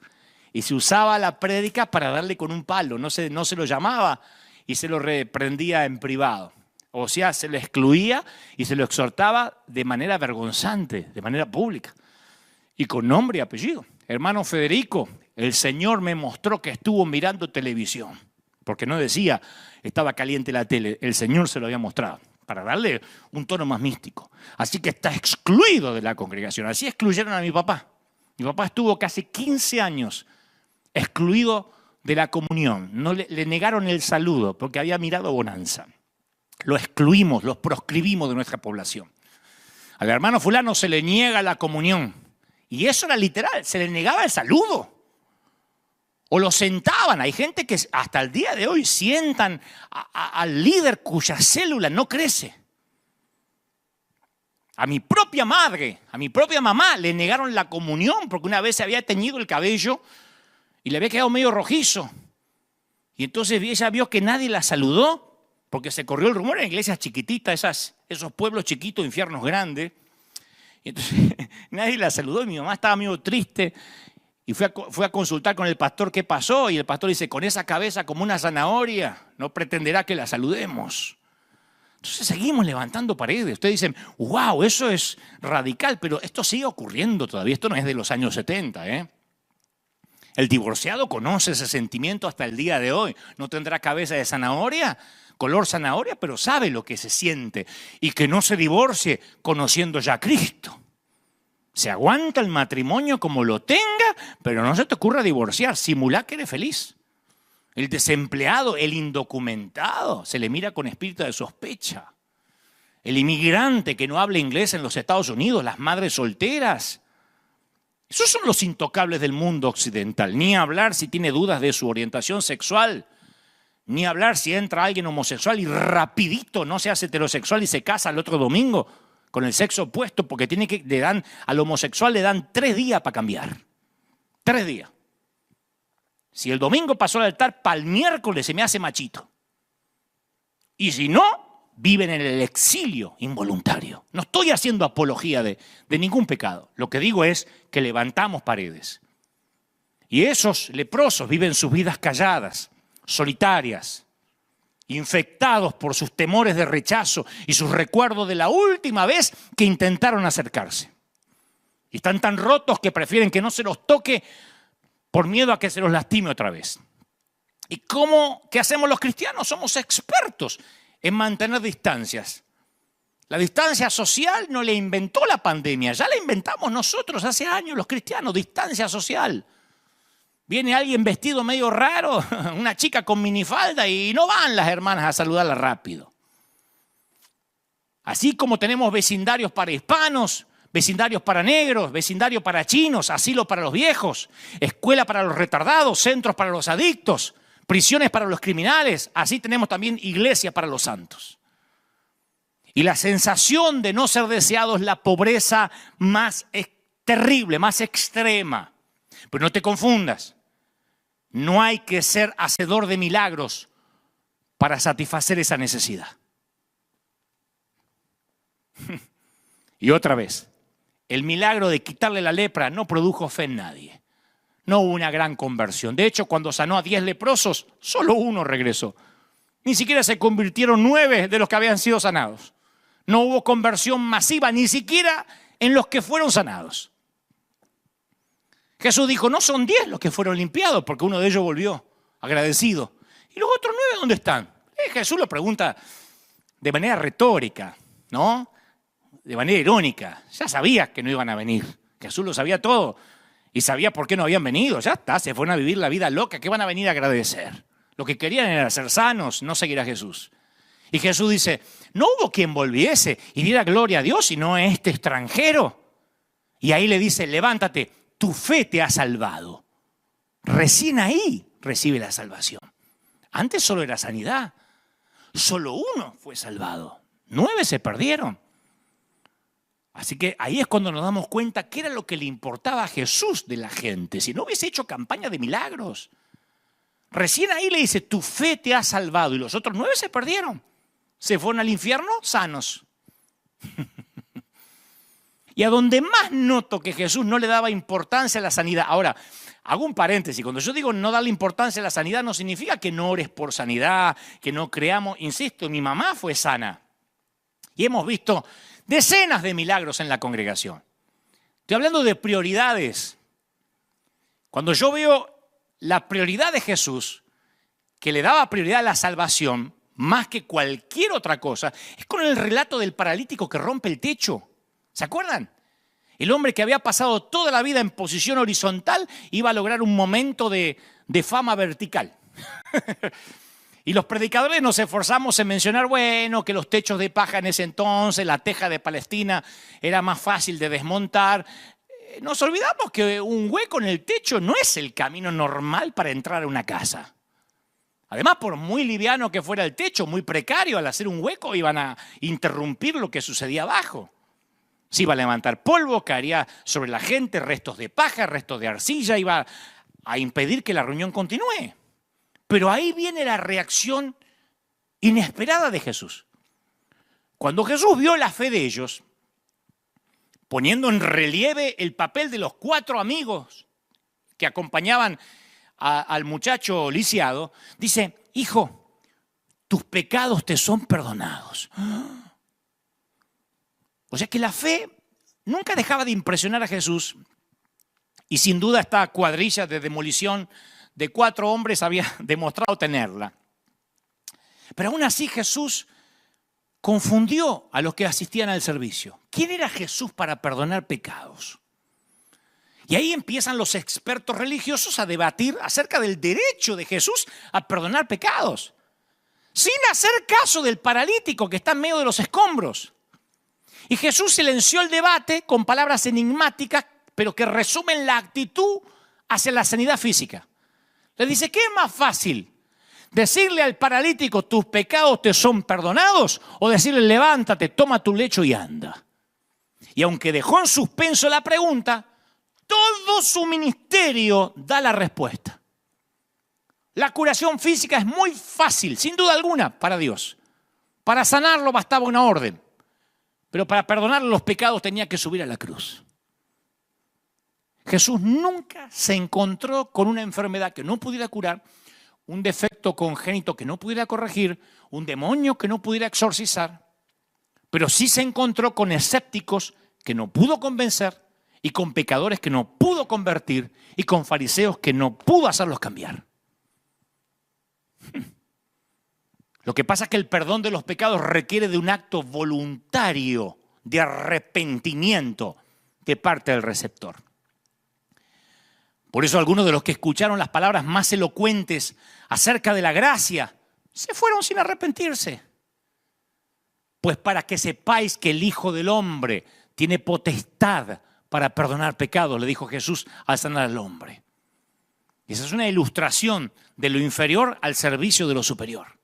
y se usaba la prédica para darle con un palo. No se lo llamaba y se lo reprendía en privado. O sea, se lo excluía y se lo exhortaba de manera vergonzante, de manera pública y con nombre y apellido. Hermano Federico, el Señor me mostró que estuvo mirando televisión, porque no decía estaba caliente la tele, el Señor se lo había mostrado, para darle un tono más místico. Así que está excluido de la congregación. Así excluyeron a mi papá. Mi papá estuvo casi 15 años excluido de la comunión. Le negaron el saludo porque había mirado Bonanza. Lo excluimos, lo proscribimos de nuestra población. Al hermano fulano se le niega la comunión. Y eso era literal, se le negaba el saludo. O lo sentaban. Hay gente que hasta el día de hoy sientan al líder cuya célula no crece. A mi propia madre, a mi propia mamá le negaron la comunión porque una vez se había teñido el cabello y le había quedado medio rojizo. Y entonces ella vio que nadie la saludó porque se corrió el rumor en iglesias chiquititas, esos pueblos chiquitos, infiernos grandes. Y entonces nadie la saludó y mi mamá estaba medio triste. Y fue a consultar con el pastor qué pasó y el pastor dice, con esa cabeza como una zanahoria, no pretenderá que la saludemos. Entonces seguimos levantando paredes. Ustedes dicen, wow, eso es radical, pero esto sigue ocurriendo todavía. Esto no es de los años 70, ¿eh? El divorciado conoce ese sentimiento hasta el día de hoy. No tendrá cabeza de zanahoria, color zanahoria, pero sabe lo que se siente. Y que no se divorcie conociendo ya a Cristo. Se aguanta el matrimonio como lo tenga, pero no se te ocurra divorciar. Simulá que eres feliz. El desempleado, el indocumentado, se le mira con espíritu de sospecha. El inmigrante que no habla inglés en los Estados Unidos, las madres solteras. Esos son los intocables del mundo occidental. Ni hablar si tiene dudas de su orientación sexual. Ni hablar si entra alguien homosexual y rapidito no se hace heterosexual y se casa el otro domingo con el sexo opuesto, porque al homosexual le dan 3 días para cambiar. 3 días. Si el domingo pasó al altar, para el miércoles se me hace machito. Y si no, viven en el exilio involuntario. No estoy haciendo apología de ningún pecado. Lo que digo es que levantamos paredes. Y esos leprosos viven sus vidas calladas, solitarias, infectados por sus temores de rechazo y sus recuerdos de la última vez que intentaron acercarse. Y están tan rotos que prefieren que no se los toque por miedo a que se los lastime otra vez. ¿Y qué hacemos los cristianos? Somos expertos en mantener distancias. La distancia social no le inventó la pandemia, ya la inventamos nosotros hace años los cristianos, distancia social. Viene alguien vestido medio raro, una chica con minifalda y no van las hermanas a saludarla rápido. Así como tenemos vecindarios para hispanos, vecindarios para negros, vecindario para chinos, asilo para los viejos, escuela para los retardados, centros para los adictos, prisiones para los criminales, así tenemos también iglesia para los santos. Y la sensación de no ser deseado es la pobreza más terrible, más extrema. Pero no te confundas, no hay que ser hacedor de milagros para satisfacer esa necesidad. Y otra vez, el milagro de quitarle la lepra no produjo fe en nadie. No hubo una gran conversión. De hecho, cuando sanó a 10 leprosos, solo uno regresó. Ni siquiera se convirtieron 9 de los que habían sido sanados. No hubo conversión masiva, ni siquiera en los que fueron sanados. Jesús dijo, no son 10 los que fueron limpiados, porque uno de ellos volvió agradecido. ¿Y los otros 9 dónde están? Jesús lo pregunta de manera retórica, ¿no? De manera irónica. Ya sabía que no iban a venir. Jesús lo sabía todo. Y sabía por qué no habían venido. Ya está, se fueron a vivir la vida loca. ¿Qué van a venir a agradecer? Lo que querían era ser sanos, no seguir a Jesús. Y Jesús dice, no hubo quien volviese y diera gloria a Dios, sino a este extranjero. Y ahí le dice, levántate, tu fe te ha salvado. Recién ahí recibe la salvación. Antes solo era sanidad. Solo uno fue salvado. 9 se perdieron. Así que ahí es cuando nos damos cuenta qué era lo que le importaba a Jesús de la gente. Si no hubiese hecho campaña de milagros. Recién ahí le dice, tu fe te ha salvado. Y los otros 9 se perdieron. Se fueron al infierno sanos. Y a donde más noto que Jesús no le daba importancia a la sanidad. Ahora, hago un paréntesis. Cuando yo digo no darle importancia a la sanidad, no significa que no ores por sanidad, que no creamos. Insisto, mi mamá fue sana. Y hemos visto decenas de milagros en la congregación. Estoy hablando de prioridades. Cuando yo veo la prioridad de Jesús, que le daba prioridad a la salvación, más que cualquier otra cosa, es con el relato del paralítico que rompe el techo. ¿Se acuerdan? El hombre que había pasado toda la vida en posición horizontal iba a lograr un momento de fama vertical. Y los predicadores nos esforzamos en mencionar, bueno, que los techos de paja en ese entonces, la teja de Palestina era más fácil de desmontar. Nos olvidamos que un hueco en el techo no es el camino normal para entrar a una casa. Además, por muy liviano que fuera el techo, muy precario, al hacer un hueco iban a interrumpir lo que sucedía abajo. Se iba a levantar polvo, caería sobre la gente, restos de paja, restos de arcilla, iba a impedir que la reunión continúe. Pero ahí viene la reacción inesperada de Jesús. Cuando Jesús vio la fe de ellos, poniendo en relieve el papel de los 4 amigos que acompañaban al muchacho lisiado, dice, hijo, tus pecados te son perdonados. O sea que la fe nunca dejaba de impresionar a Jesús y sin duda esta cuadrilla de demolición de 4 hombres había demostrado tenerla. Pero aún así Jesús confundió a los que asistían al servicio. ¿Quién era Jesús para perdonar pecados? Y ahí empiezan los expertos religiosos a debatir acerca del derecho de Jesús a perdonar pecados, sin hacer caso del paralítico que está en medio de los escombros. Y Jesús silenció el debate con palabras enigmáticas, pero que resumen la actitud hacia la sanidad física. Le dice, ¿qué es más fácil? ¿Decirle al paralítico, tus pecados te son perdonados? ¿O decirle, levántate, toma tu lecho y anda? Y aunque dejó en suspenso la pregunta, Todo su ministerio da la respuesta. La curación física es muy fácil, sin duda alguna, para Dios. Para sanarlo bastaba una orden, pero para perdonarle los pecados tenía que subir a la cruz. Jesús nunca se encontró con una enfermedad que no pudiera curar, un defecto congénito que no pudiera corregir, un demonio que no pudiera exorcizar, pero sí se encontró con escépticos que no pudo convencer y con pecadores que no pudo convertir y con fariseos que no pudo hacerlos cambiar. Lo que pasa es que el perdón de los pecados requiere de un acto voluntario de arrepentimiento de parte del receptor. Por eso algunos de los que escucharon las palabras más elocuentes acerca de la gracia se fueron sin arrepentirse. Pues para que sepáis que el Hijo del Hombre tiene potestad para perdonar pecados, le dijo Jesús al sanar al hombre. Esa es una ilustración de lo inferior al servicio de lo superior.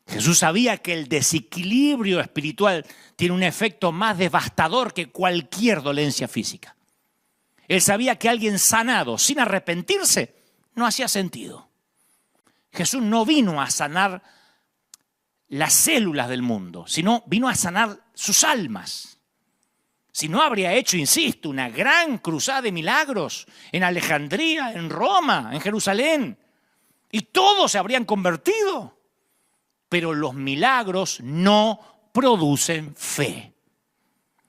Jesús sabía que el desequilibrio espiritual tiene un efecto más devastador que cualquier dolencia física. Él sabía que alguien sanado sin arrepentirse no hacía sentido. Jesús no vino a sanar las células del mundo, sino vino a sanar sus almas. Si no, habría hecho, insisto, una gran cruzada de milagros en Alejandría, en Roma, en Jerusalén, y todos se habrían convertido. Pero los milagros no producen fe.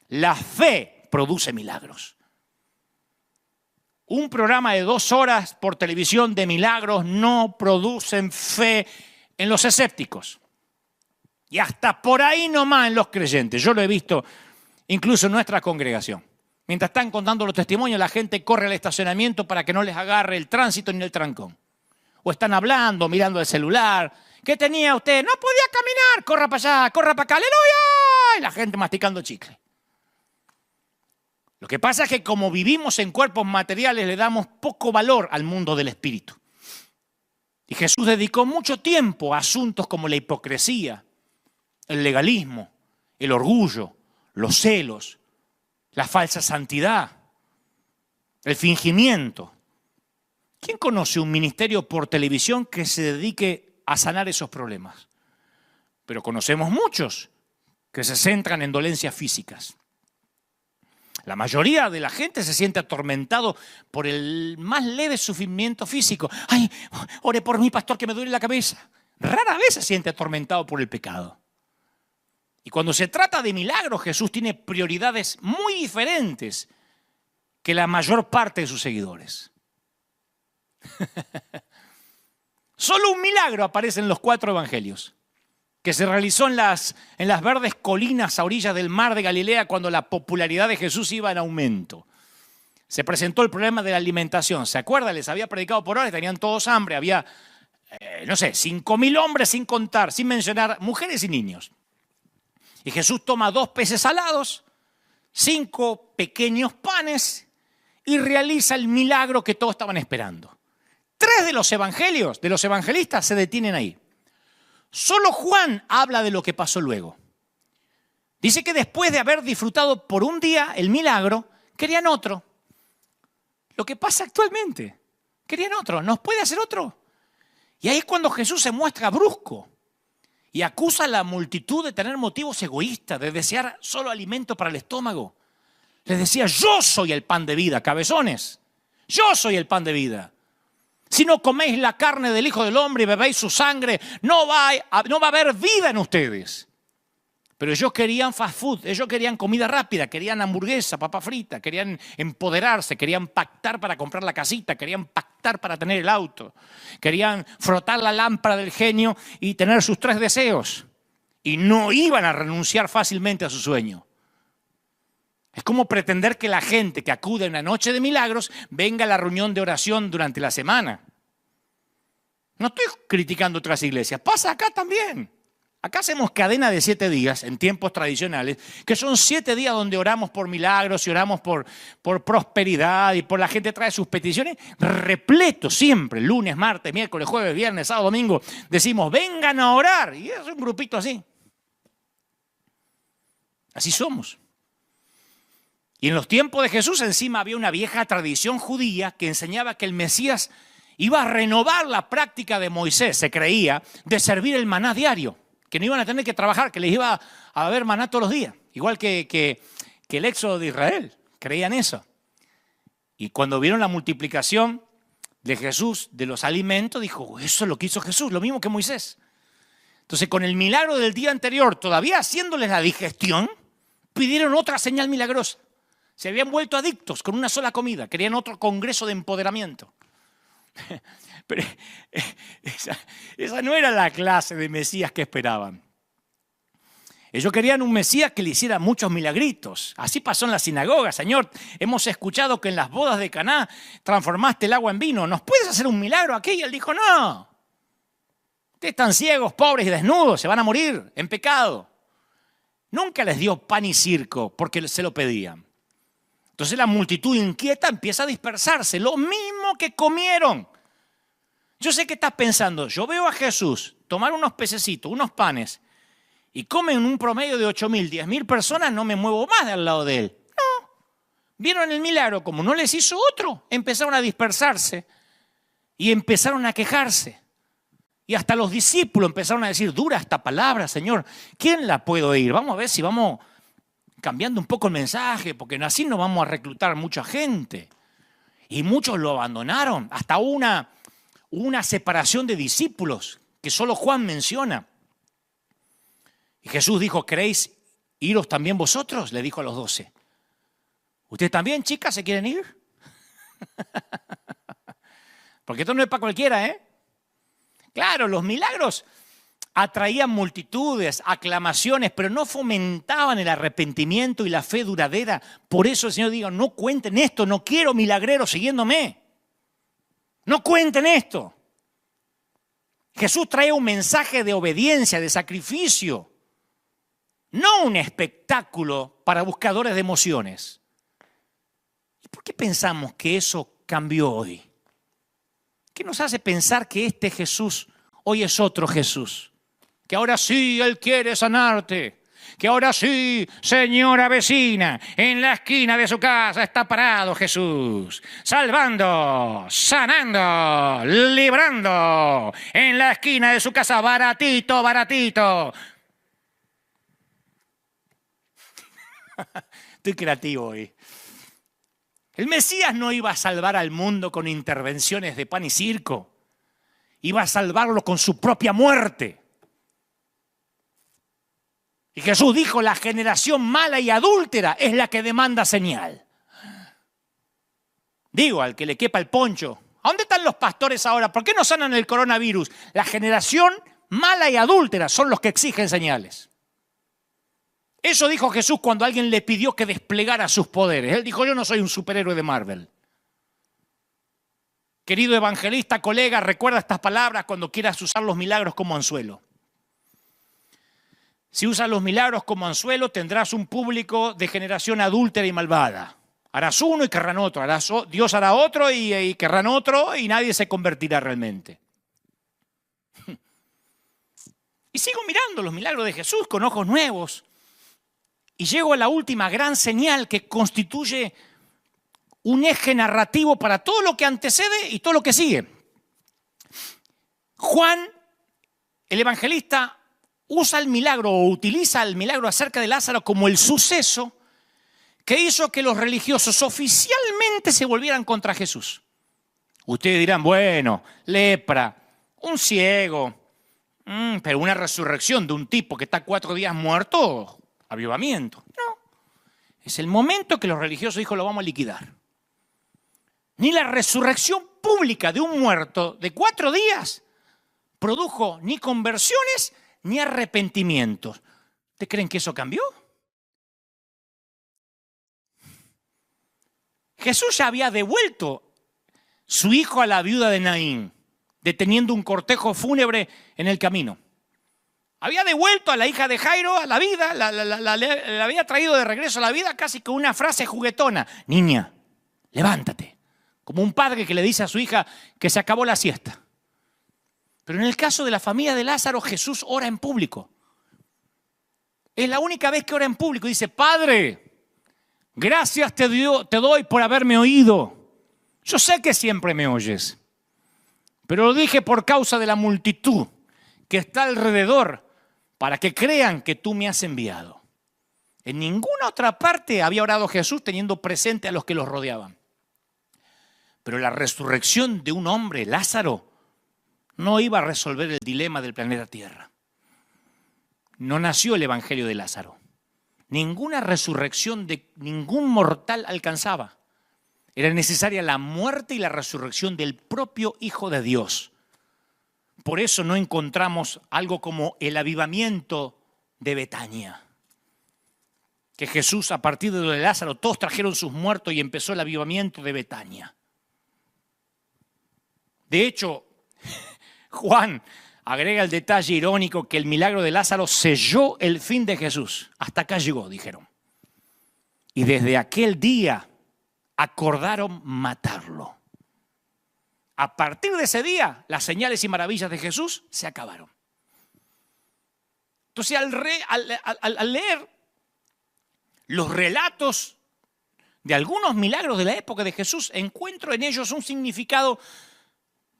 La fe produce milagros. Un programa de 2 horas por televisión de milagros no producen fe en los escépticos. Y hasta por ahí nomás en los creyentes. Yo lo he visto incluso en nuestra congregación. Mientras están contando los testimonios, la gente corre al estacionamiento para que no les agarre el tránsito ni el trancón. O están hablando, mirando el celular. ¿Qué tenía usted? No podía caminar. Corra para allá, corra para acá. ¡Aleluya! Y la gente masticando chicle. Lo que pasa es que como vivimos en cuerpos materiales, le damos poco valor al mundo del espíritu. Y Jesús dedicó mucho tiempo a asuntos como la hipocresía, el legalismo, el orgullo, los celos, la falsa santidad, el fingimiento. ¿Quién conoce un ministerio por televisión que se dedique a sanar esos problemas? Pero conocemos muchos que se centran en dolencias físicas. La mayoría de la gente se siente atormentado por el más leve sufrimiento físico. ¡Ay, ore por mí, pastor, que me duele la cabeza! Rara vez se siente atormentado por el pecado. Y cuando se trata de milagros, Jesús tiene prioridades muy diferentes que la mayor parte de sus seguidores. Solo un milagro aparece en los 4 evangelios, que se realizó en las verdes colinas a orillas del mar de Galilea cuando la popularidad de Jesús iba en aumento. Se presentó el problema de la alimentación. ¿Se acuerdan? Les había predicado por horas, tenían todos hambre. Había, 5.000 hombres sin contar, sin mencionar mujeres y niños. Y Jesús toma 2 peces salados, 5 pequeños panes y realiza el milagro que todos estaban esperando. 3 de los evangelios, de los evangelistas, se detienen ahí. Solo Juan habla de lo que pasó luego. Dice que después de haber disfrutado por un día el milagro, querían otro. Lo que pasa actualmente, querían otro. ¿Nos puede hacer otro? Y ahí es cuando Jesús se muestra brusco y acusa a la multitud de tener motivos egoístas, de desear solo alimento para el estómago. Les decía, yo soy el pan de vida, cabezones. Yo soy el pan de vida. Si no coméis la carne del Hijo del Hombre y bebéis su sangre, no va a haber vida en ustedes. Pero ellos querían fast food, ellos querían comida rápida, querían hamburguesa, papa frita, querían empoderarse, querían pactar para comprar la casita, querían pactar para tener el auto, querían frotar la lámpara del genio y tener sus 3 deseos. Y no iban a renunciar fácilmente a su sueño. Es como pretender que la gente que acude a una noche de milagros venga a la reunión de oración durante la semana. No estoy criticando otras iglesias, pasa acá también. Acá hacemos cadena de 7 días en tiempos tradicionales, que son 7 días donde oramos por milagros y oramos por prosperidad y por la gente trae sus peticiones, repleto siempre, lunes, martes, miércoles, jueves, viernes, sábado, domingo, decimos vengan a orar y es un grupito así. Así somos. Y en los tiempos de Jesús encima había una vieja tradición judía que enseñaba que el Mesías iba a renovar la práctica de Moisés, se creía, de servir el maná diario, que no iban a tener que trabajar, que les iba a haber maná todos los días, igual que el éxodo de Israel, creían eso. Y cuando vieron la multiplicación de Jesús de los alimentos, dijo, eso es lo que hizo Jesús, lo mismo que Moisés. Entonces, con el milagro del día anterior, todavía haciéndoles la digestión, pidieron otra señal milagrosa. Se habían vuelto adictos con una sola comida, querían otro congreso de empoderamiento. Pero esa no era la clase de Mesías que esperaban. Ellos querían un Mesías que le hiciera muchos milagritos. Así pasó en la sinagoga. Señor, hemos escuchado que en las bodas de Caná transformaste el agua en vino. ¿Nos puedes hacer un milagro aquí? Y él dijo, no. Ustedes están ciegos, pobres y desnudos, se van a morir en pecado. Nunca les dio pan y circo porque se lo pedían. Entonces la multitud inquieta empieza a dispersarse, lo mismo que comieron. Yo sé que estás pensando, yo veo a Jesús tomar unos pececitos, unos panes, y comen un promedio de 8.000, 10.000 personas, no me muevo más de al lado de él. No, vieron el milagro, como no les hizo otro, empezaron a dispersarse y empezaron a quejarse. Y hasta los discípulos empezaron a decir, dura esta palabra, Señor, ¿quién la puede oír? Vamos a ver si vamos cambiando un poco el mensaje, porque así no vamos a reclutar mucha gente. Y muchos lo abandonaron, hasta una separación de discípulos, que solo Juan menciona. Y Jesús dijo, ¿queréis iros también vosotros? Le dijo a los 12. ¿Ustedes también, chicas, se quieren ir? Porque esto no es para cualquiera, ¿eh? Claro, los milagros atraían multitudes, aclamaciones, pero no fomentaban el arrepentimiento y la fe duradera. Por eso el Señor dijo, no cuenten esto, no quiero milagreros siguiéndome. No cuenten esto. Jesús trae un mensaje de obediencia, de sacrificio, no un espectáculo para buscadores de emociones. ¿Y por qué pensamos que eso cambió hoy? ¿Qué nos hace pensar que este Jesús hoy es otro Jesús? Que ahora sí Él quiere sanarte. Que ahora sí, señora vecina, en la esquina de su casa está parado Jesús. Salvando, sanando, librando. En la esquina de su casa, baratito, baratito. Estoy creativo hoy. El Mesías no iba a salvar al mundo con intervenciones de pan y circo. Iba a salvarlo con su propia muerte. Y Jesús dijo, la generación mala y adúltera es la que demanda señal. Digo, al que le quepa el poncho, ¿a dónde están los pastores ahora? ¿Por qué no sanan el coronavirus? La generación mala y adúltera son los que exigen señales. Eso dijo Jesús cuando alguien le pidió que desplegara sus poderes. Él dijo, yo no soy un superhéroe de Marvel. Querido evangelista, colega, recuerda estas palabras cuando quieras usar los milagros como anzuelo. Si usas los milagros como anzuelo, tendrás un público de generación adúltera y malvada. Harás uno y querrán otro. Dios hará otro y querrán otro y nadie se convertirá realmente. Y sigo mirando los milagros de Jesús con ojos nuevos. Y llego a la última gran señal que constituye un eje narrativo para todo lo que antecede y todo lo que sigue. Juan, el evangelista, usa el milagro o utiliza el milagro acerca de Lázaro como el suceso que hizo que los religiosos oficialmente se volvieran contra Jesús. Ustedes dirán, bueno, lepra, un ciego, pero una resurrección de un tipo que está 4 días muerto, avivamiento. No, es el momento que los religiosos dijo, lo vamos a liquidar. Ni la resurrección pública de un muerto de 4 días produjo ni conversiones ni arrepentimientos. ¿Ustedes creen que eso cambió? Jesús ya había devuelto su hijo a la viuda de Naín, deteniendo un cortejo fúnebre en el camino. Había devuelto a la hija de Jairo a la vida, la había traído de regreso a la vida casi con una frase juguetona. Niña, levántate. Como un padre que le dice a su hija que se acabó la siesta. Pero en el caso de la familia de Lázaro, Jesús ora en público. Es la única vez que ora en público. Dice, Padre, Gracias te doy por haberme oído. Yo sé que siempre me oyes, pero lo dije por causa de la multitud que está alrededor, para que crean que tú me has enviado. En ninguna otra parte había orado Jesús teniendo presente a los que los rodeaban. Pero la resurrección de un hombre, Lázaro, no iba a resolver el dilema del planeta Tierra. No nació el evangelio de Lázaro. Ninguna resurrección de ningún mortal alcanzaba. Era necesaria la muerte y la resurrección del propio Hijo de Dios. Por eso no encontramos algo como el avivamiento de Betania. Que Jesús, a partir de lo de Lázaro, todos trajeron sus muertos y empezó el avivamiento de Betania. De hecho, Juan agrega el detalle irónico que el milagro de Lázaro selló el fin de Jesús. Hasta acá llegó, dijeron. Y desde aquel día acordaron matarlo. A partir de ese día, las señales y maravillas de Jesús se acabaron. Entonces, al leer los relatos de algunos milagros de la época de Jesús, encuentro en ellos un significado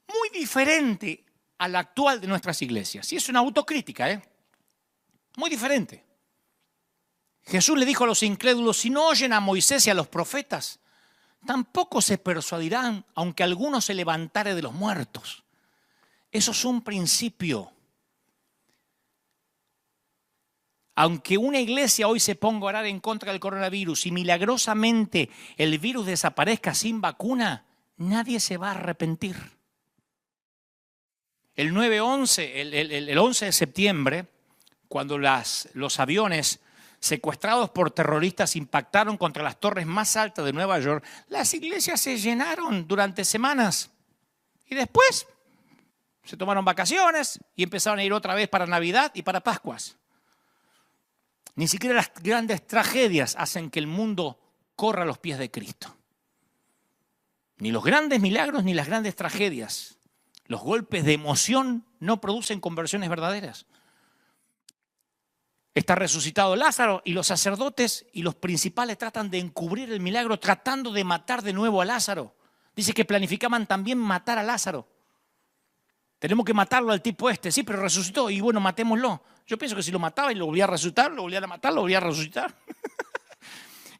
muy diferente al actual de nuestras iglesias. Y es una autocrítica, muy diferente. Jesús le dijo a los incrédulos, si no oyen a Moisés y a los profetas, tampoco se persuadirán, aunque alguno se levantare de los muertos. Eso es un principio. Aunque una iglesia hoy se ponga a orar en contra del coronavirus y milagrosamente el virus desaparezca sin vacuna, nadie se va a arrepentir. El 9/11, el 11 de septiembre, cuando los aviones secuestrados por terroristas impactaron contra las torres más altas de Nueva York, las iglesias se llenaron durante semanas. Y después se tomaron vacaciones y empezaron a ir otra vez para Navidad y para Pascuas. Ni siquiera las grandes tragedias hacen que el mundo corra a los pies de Cristo. Ni los grandes milagros ni las grandes tragedias. Los golpes de emoción no producen conversiones verdaderas. Está resucitado Lázaro y los sacerdotes y los principales tratan de encubrir el milagro, tratando de matar de nuevo a Lázaro. Dice que planificaban también matar a Lázaro. Tenemos que matarlo al tipo este, sí, pero resucitó y bueno, matémoslo. Yo pienso que si lo mataba y lo volvía a resucitar, lo volvían a matar, lo volvía a resucitar.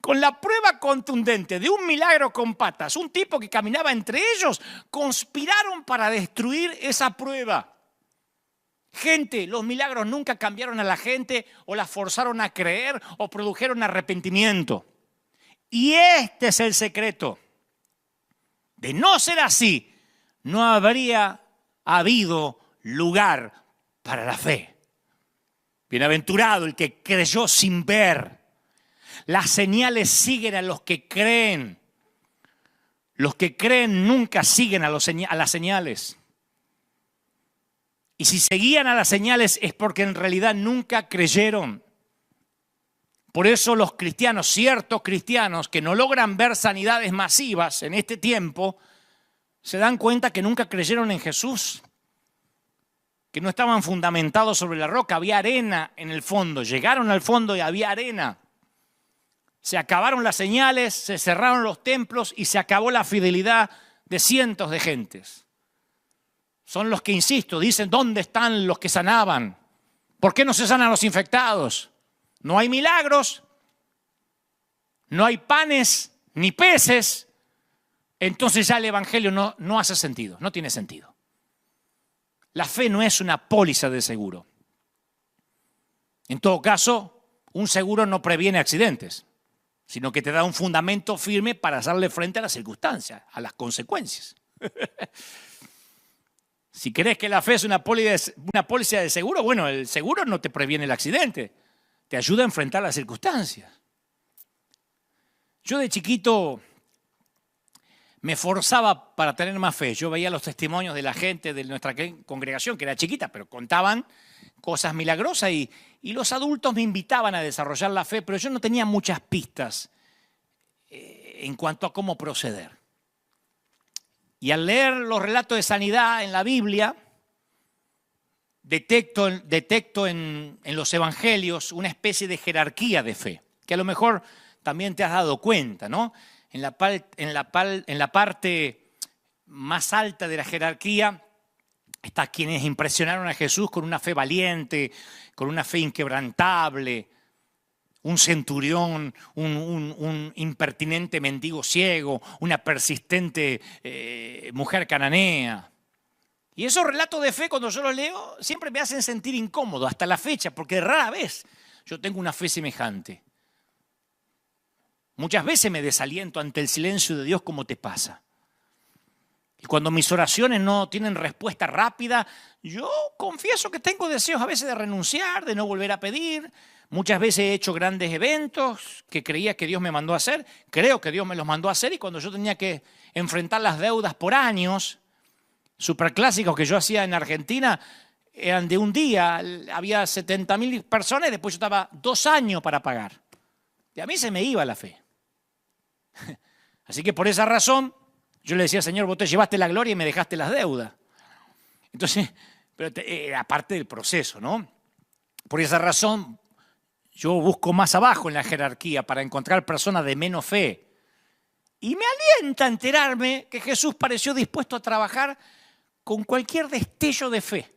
Con la prueba contundente de un milagro con patas, un tipo que caminaba entre ellos, conspiraron para destruir esa prueba. Gente, los milagros nunca cambiaron a la gente o la forzaron a creer o produjeron arrepentimiento. Y este es el secreto. De no ser así, no habría habido lugar para la fe. Bienaventurado el que creyó sin ver. Las señales siguen a los que creen. Los que creen nunca siguen a las señales. Y si seguían a las señales es porque en realidad nunca creyeron. Por eso los cristianos, ciertos cristianos que no logran ver sanidades masivas en este tiempo, se dan cuenta que nunca creyeron en Jesús, que no estaban fundamentados sobre la roca, había arena en el fondo. Llegaron al fondo y había arena. Se acabaron las señales, se cerraron los templos y se acabó la fidelidad de cientos de gentes. Son los que, insisto, dicen, ¿dónde están los que sanaban? ¿Por qué no se sanan los infectados? No hay milagros, no hay panes ni peces, entonces ya el evangelio no hace sentido, no tiene sentido. La fe no es una póliza de seguro. En todo caso, un seguro no previene accidentes, sino que te da un fundamento firme para hacerle frente a las circunstancias, a las consecuencias. Si crees que la fe es una póliza de seguro, bueno, el seguro no te previene el accidente, te ayuda a enfrentar las circunstancias. Yo de chiquito me forzaba para tener más fe. Yo veía los testimonios de la gente de nuestra congregación, que era chiquita, pero contaban cosas milagrosas y los adultos me invitaban a desarrollar la fe, pero yo no tenía muchas pistas en cuanto a cómo proceder. Y al leer los relatos de sanidad en la Biblia, detecto en los evangelios una especie de jerarquía de fe, que a lo mejor también te has dado cuenta, ¿no? En la parte más alta de la jerarquía están quienes impresionaron a Jesús con una fe valiente, con una fe inquebrantable, un centurión, un impertinente mendigo ciego, una persistente mujer cananea. Y esos relatos de fe, cuando yo los leo, siempre me hacen sentir incómodo, hasta la fecha, porque rara vez yo tengo una fe semejante. Muchas veces me desaliento ante el silencio de Dios, como te pasa. Y cuando mis oraciones no tienen respuesta rápida, yo confieso que tengo deseos a veces de renunciar, de no volver a pedir. Muchas veces he hecho grandes eventos que creía que Dios me mandó a hacer. Creo que Dios me los mandó a hacer, y cuando yo tenía que enfrentar las deudas por años, superclásicos que yo hacía en Argentina, eran de un día, había 70.000 personas y después yo estaba 2 años para pagar. Y a mí se me iba la fe. Así que por esa razón yo le decía: Señor, vos te llevaste la gloria y me dejaste las deudas. Entonces, pero era parte del proceso, ¿no? Por esa razón yo busco más abajo en la jerarquía para encontrar personas de menos fe. Y me alienta enterarme que Jesús pareció dispuesto a trabajar con cualquier destello de fe,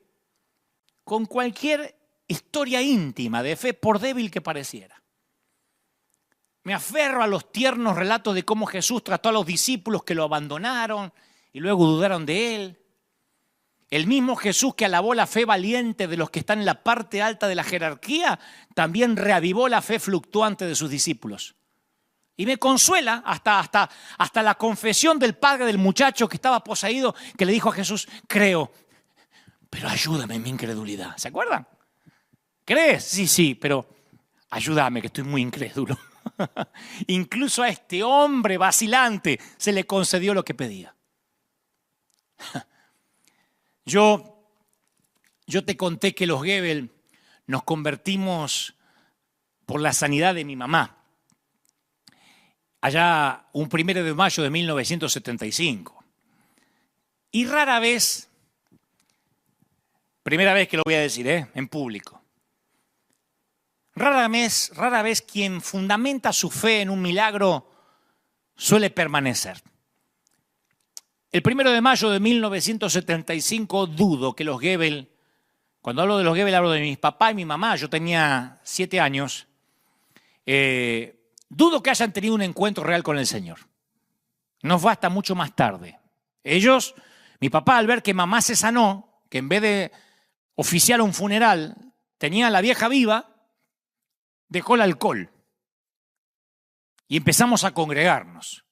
con cualquier historia íntima de fe, por débil que pareciera. Me aferro a los tiernos relatos de cómo Jesús trató a los discípulos que lo abandonaron y luego dudaron de él. El mismo Jesús que alabó la fe valiente de los que están en la parte alta de la jerarquía, también reavivó la fe fluctuante de sus discípulos. Y me consuela hasta la confesión del padre del muchacho que estaba poseído, que le dijo a Jesús: creo, pero ayúdame en mi incredulidad. ¿Se acuerdan? ¿Crees? Sí, pero ayúdame, que estoy muy incrédulo. Incluso a este hombre vacilante se le concedió lo que pedía. Yo te conté que los Gebel nos convertimos por la sanidad de mi mamá. Allá un 1 de mayo de 1975. Y rara vez, primera vez que lo voy a decir, en público, rara vez quien fundamenta su fe en un milagro suele permanecer. El 1 de mayo de 1975 dudo que los Gebel, cuando hablo de los Gebel hablo de mis papás y mi mamá, yo tenía 7 años, dudo que hayan tenido un encuentro real con el Señor. No fue hasta mucho más tarde. Ellos, mi papá, al ver que mamá se sanó, que en vez de oficiar un funeral tenía a la vieja viva, dejó el alcohol y empezamos a congregarnos.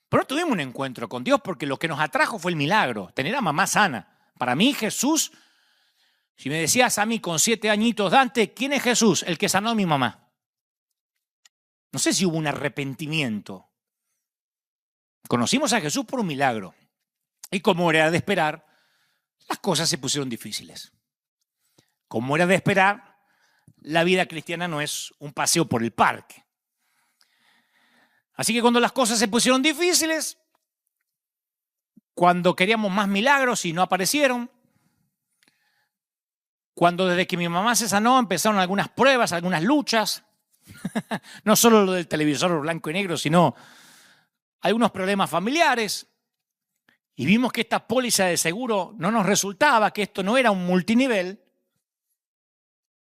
Pero no tuvimos un encuentro con Dios, porque lo que nos atrajo fue el milagro, tener a mamá sana. Para mí Jesús, si me decías a mí con 7 añitos: Dante, ¿quién es Jesús? El que sanó a mi mamá. No sé si hubo un arrepentimiento. Conocimos a Jesús por un milagro. Y como era de esperar, las cosas se pusieron difíciles. Como era de esperar, la vida cristiana no es un paseo por el parque. Así que cuando las cosas se pusieron difíciles, cuando queríamos más milagros y no aparecieron, cuando desde que mi mamá se sanó empezaron algunas pruebas, algunas luchas, no solo lo del televisor blanco y negro, sino algunos problemas familiares, y vimos que esta póliza de seguro no nos resultaba, que esto no era un multinivel,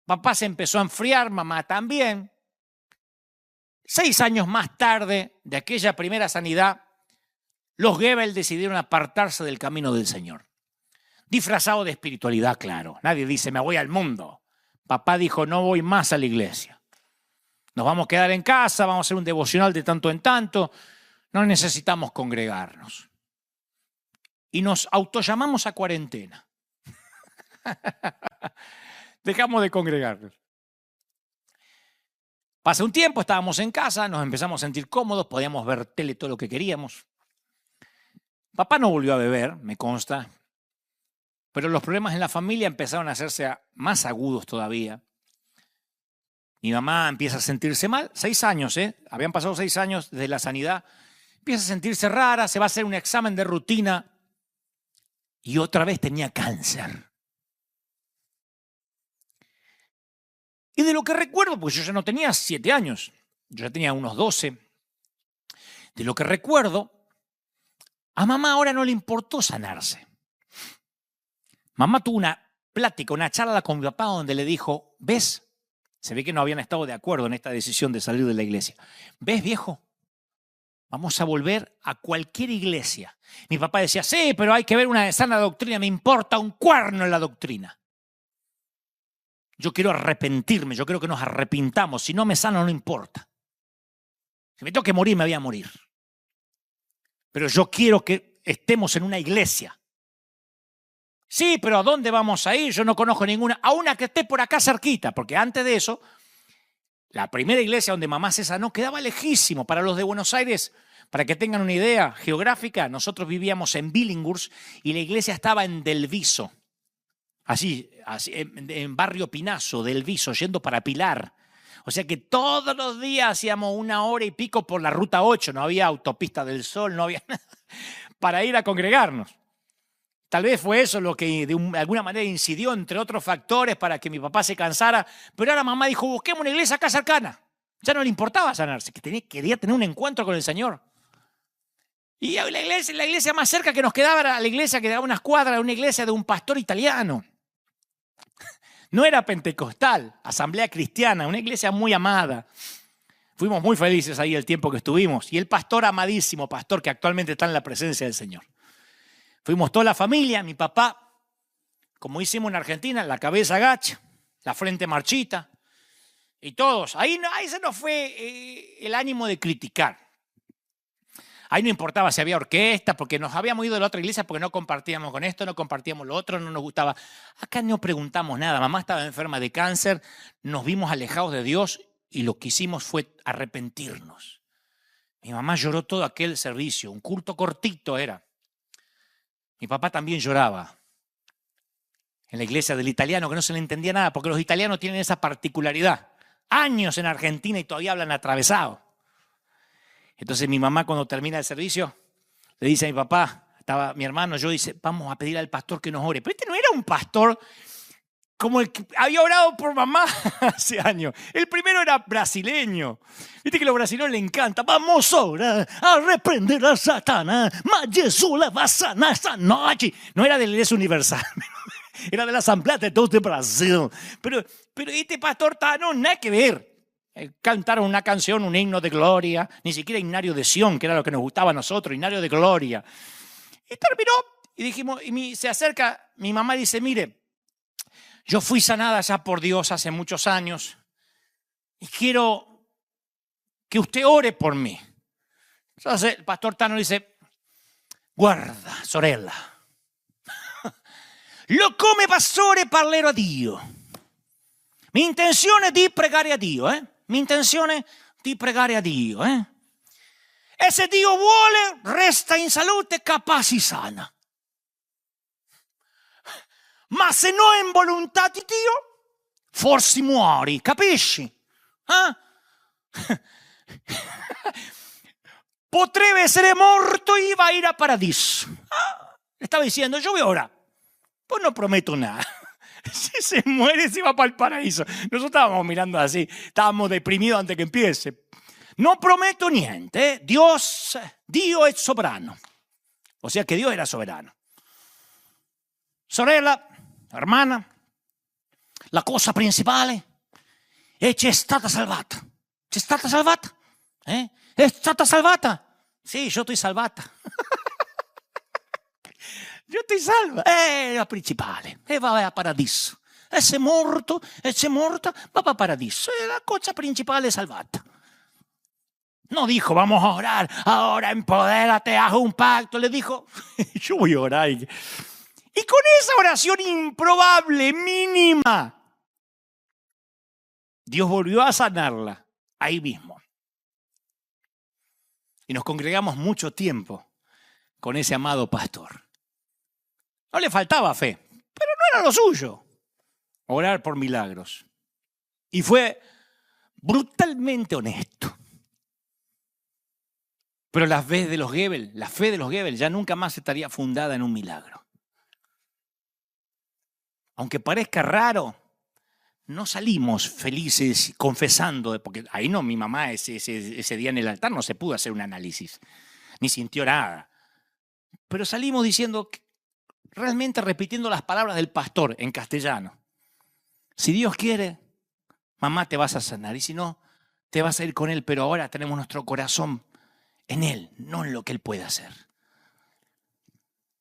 papá se empezó a enfriar, mamá también. 6 años más tarde de aquella primera sanidad, los Gebel decidieron apartarse del camino del Señor. Disfrazado de espiritualidad, claro. Nadie dice: me voy al mundo. Papá dijo: no voy más a la iglesia. Nos vamos a quedar en casa, vamos a hacer un devocional de tanto en tanto. No necesitamos congregarnos. Y nos autollamamos a cuarentena. Dejamos de congregarnos. Pasa un tiempo, estábamos en casa, nos empezamos a sentir cómodos, podíamos ver tele todo lo que queríamos. Papá no volvió a beber, me consta, pero los problemas en la familia empezaron a hacerse más agudos todavía. Mi mamá empieza a sentirse mal, 6 años, habían pasado 6 años desde la sanidad, empieza a sentirse rara, se va a hacer un examen de rutina y otra vez tenía cáncer. Y de lo que recuerdo, pues yo ya no tenía 7 años, yo ya tenía unos 12, de lo que recuerdo, a mamá ahora no le importó sanarse. Mamá tuvo una plática, una charla con mi papá donde le dijo, ¿ves? Se ve que no habían estado de acuerdo en esta decisión de salir de la iglesia. ¿Ves, viejo? Vamos a volver a cualquier iglesia. Mi papá decía, sí, pero hay que ver una sana doctrina, me importa un cuerno en la doctrina. Yo quiero arrepentirme, yo quiero que nos arrepintamos. Si no me sano, no importa. Si me tengo que morir, me voy a morir. Pero yo quiero que estemos en una iglesia. Sí, pero ¿a dónde vamos a ir? Yo no conozco ninguna. A una que esté por acá cerquita, porque antes de eso, la primera iglesia donde mamá se sanó quedaba lejísimo. Para los de Buenos Aires, para que tengan una idea geográfica, nosotros vivíamos en Billinghurst y la iglesia estaba en Delviso. Así en Barrio Pinazo, Delviso, yendo para Pilar. O sea que todos los días hacíamos 1 hora y pico por la Ruta 8. No había autopista del Sol, no había nada para ir a congregarnos. Tal vez fue eso lo que de alguna manera incidió, entre otros factores, para que mi papá se cansara. Pero ahora mamá dijo, busquemos una iglesia acá cercana. Ya no le importaba sanarse, quería tener un encuentro con el Señor. Y la iglesia más cerca que nos quedaba era la iglesia que daba unas cuadras, una iglesia de un pastor italiano. No era pentecostal, asamblea cristiana, una iglesia muy amada. Fuimos muy felices ahí el tiempo que estuvimos. Y el pastor amadísimo, pastor que actualmente está en la presencia del Señor. Fuimos toda la familia, mi papá, como hicimos en Argentina, la cabeza agacha, la frente marchita, y todos. Ahí se nos fue el ánimo de criticar. Ahí no importaba si había orquesta, porque nos habíamos ido de la otra iglesia porque no compartíamos con esto, no compartíamos lo otro, no nos gustaba. Acá no preguntamos nada. Mamá estaba enferma de cáncer, nos vimos alejados de Dios y lo que hicimos fue arrepentirnos. Mi mamá lloró todo aquel servicio, un culto cortito era. Mi papá también lloraba en la iglesia del italiano, que no se le entendía nada, porque los italianos tienen esa particularidad. Años en Argentina y todavía hablan atravesado. Entonces mi mamá cuando termina el servicio le dice a mi papá, estaba mi hermano, yo dice, vamos a pedir al pastor que nos ore. Pero este no era un pastor como el que había orado por mamá hace años. El primero era brasileño. Viste que a los brasileños les encanta. Vamos ahora a reprender a Satanás. Mas Jesús la va a sanar esta noche. No era de la Iglesia Universal. Era de la Asamblea de Deus de Brasil. Pero este pastor no nada que ver. Cantaron una canción, un himno de gloria. Ni siquiera himnario de Sión, que era lo que nos gustaba a nosotros. Himnario de gloria. Y terminó. Y dijimos, se acerca mi mamá y dice, mire, yo fui sanada ya por Dios hace muchos años y quiero que usted ore por mí. Entonces el pastor Tano dice, guarda, sorella, lo come pastore parlerò a Dio. Mi intenzione è di pregare a Dio, Mi intenzione di pregare a Dio, E se Dio vuole, resta in salute, capaci sana. Ma se no è in volontà di Dio, forse muori, capisci? Potrebbe essere morto y va a ir a paradiso. Estaba diciendo, yo voy a orar, pues no prometo nada. Si se muere, se va para el paraíso. Nosotros estábamos mirando así, estábamos deprimidos antes que empiece. No prometo niente, Dio è sovrano. O sea que Dios era soberano. Sorella, hermana, la cosa principale è che è stata salvata. C'è stata salvata? È stata salvata? Sì, io estoy salvata. Io estoy salva. È la principale. E va a paradiso. E se è morto, e se è morta, va a paradiso. E la cosa principale è salvata. No dijo, vamos a orar, ahora empodérate, haz un pacto. Le dijo, yo voy a orar. Y con esa oración improbable, mínima, Dios volvió a sanarla ahí mismo. Y nos congregamos mucho tiempo con ese amado pastor. No le faltaba fe, pero no era lo suyo, orar por milagros. Y fue brutalmente honesto. Pero la fe de los Goebbels ya nunca más estaría fundada en un milagro. Aunque parezca raro, no salimos felices confesando, porque ahí no, mi mamá ese día en el altar no se pudo hacer un análisis, ni sintió nada. Pero salimos diciendo, realmente repitiendo las palabras del pastor en castellano. Si Dios quiere, mamá, te vas a sanar, y si no, te vas a ir con Él, pero ahora tenemos nuestro corazón en Él, no en lo que Él puede hacer.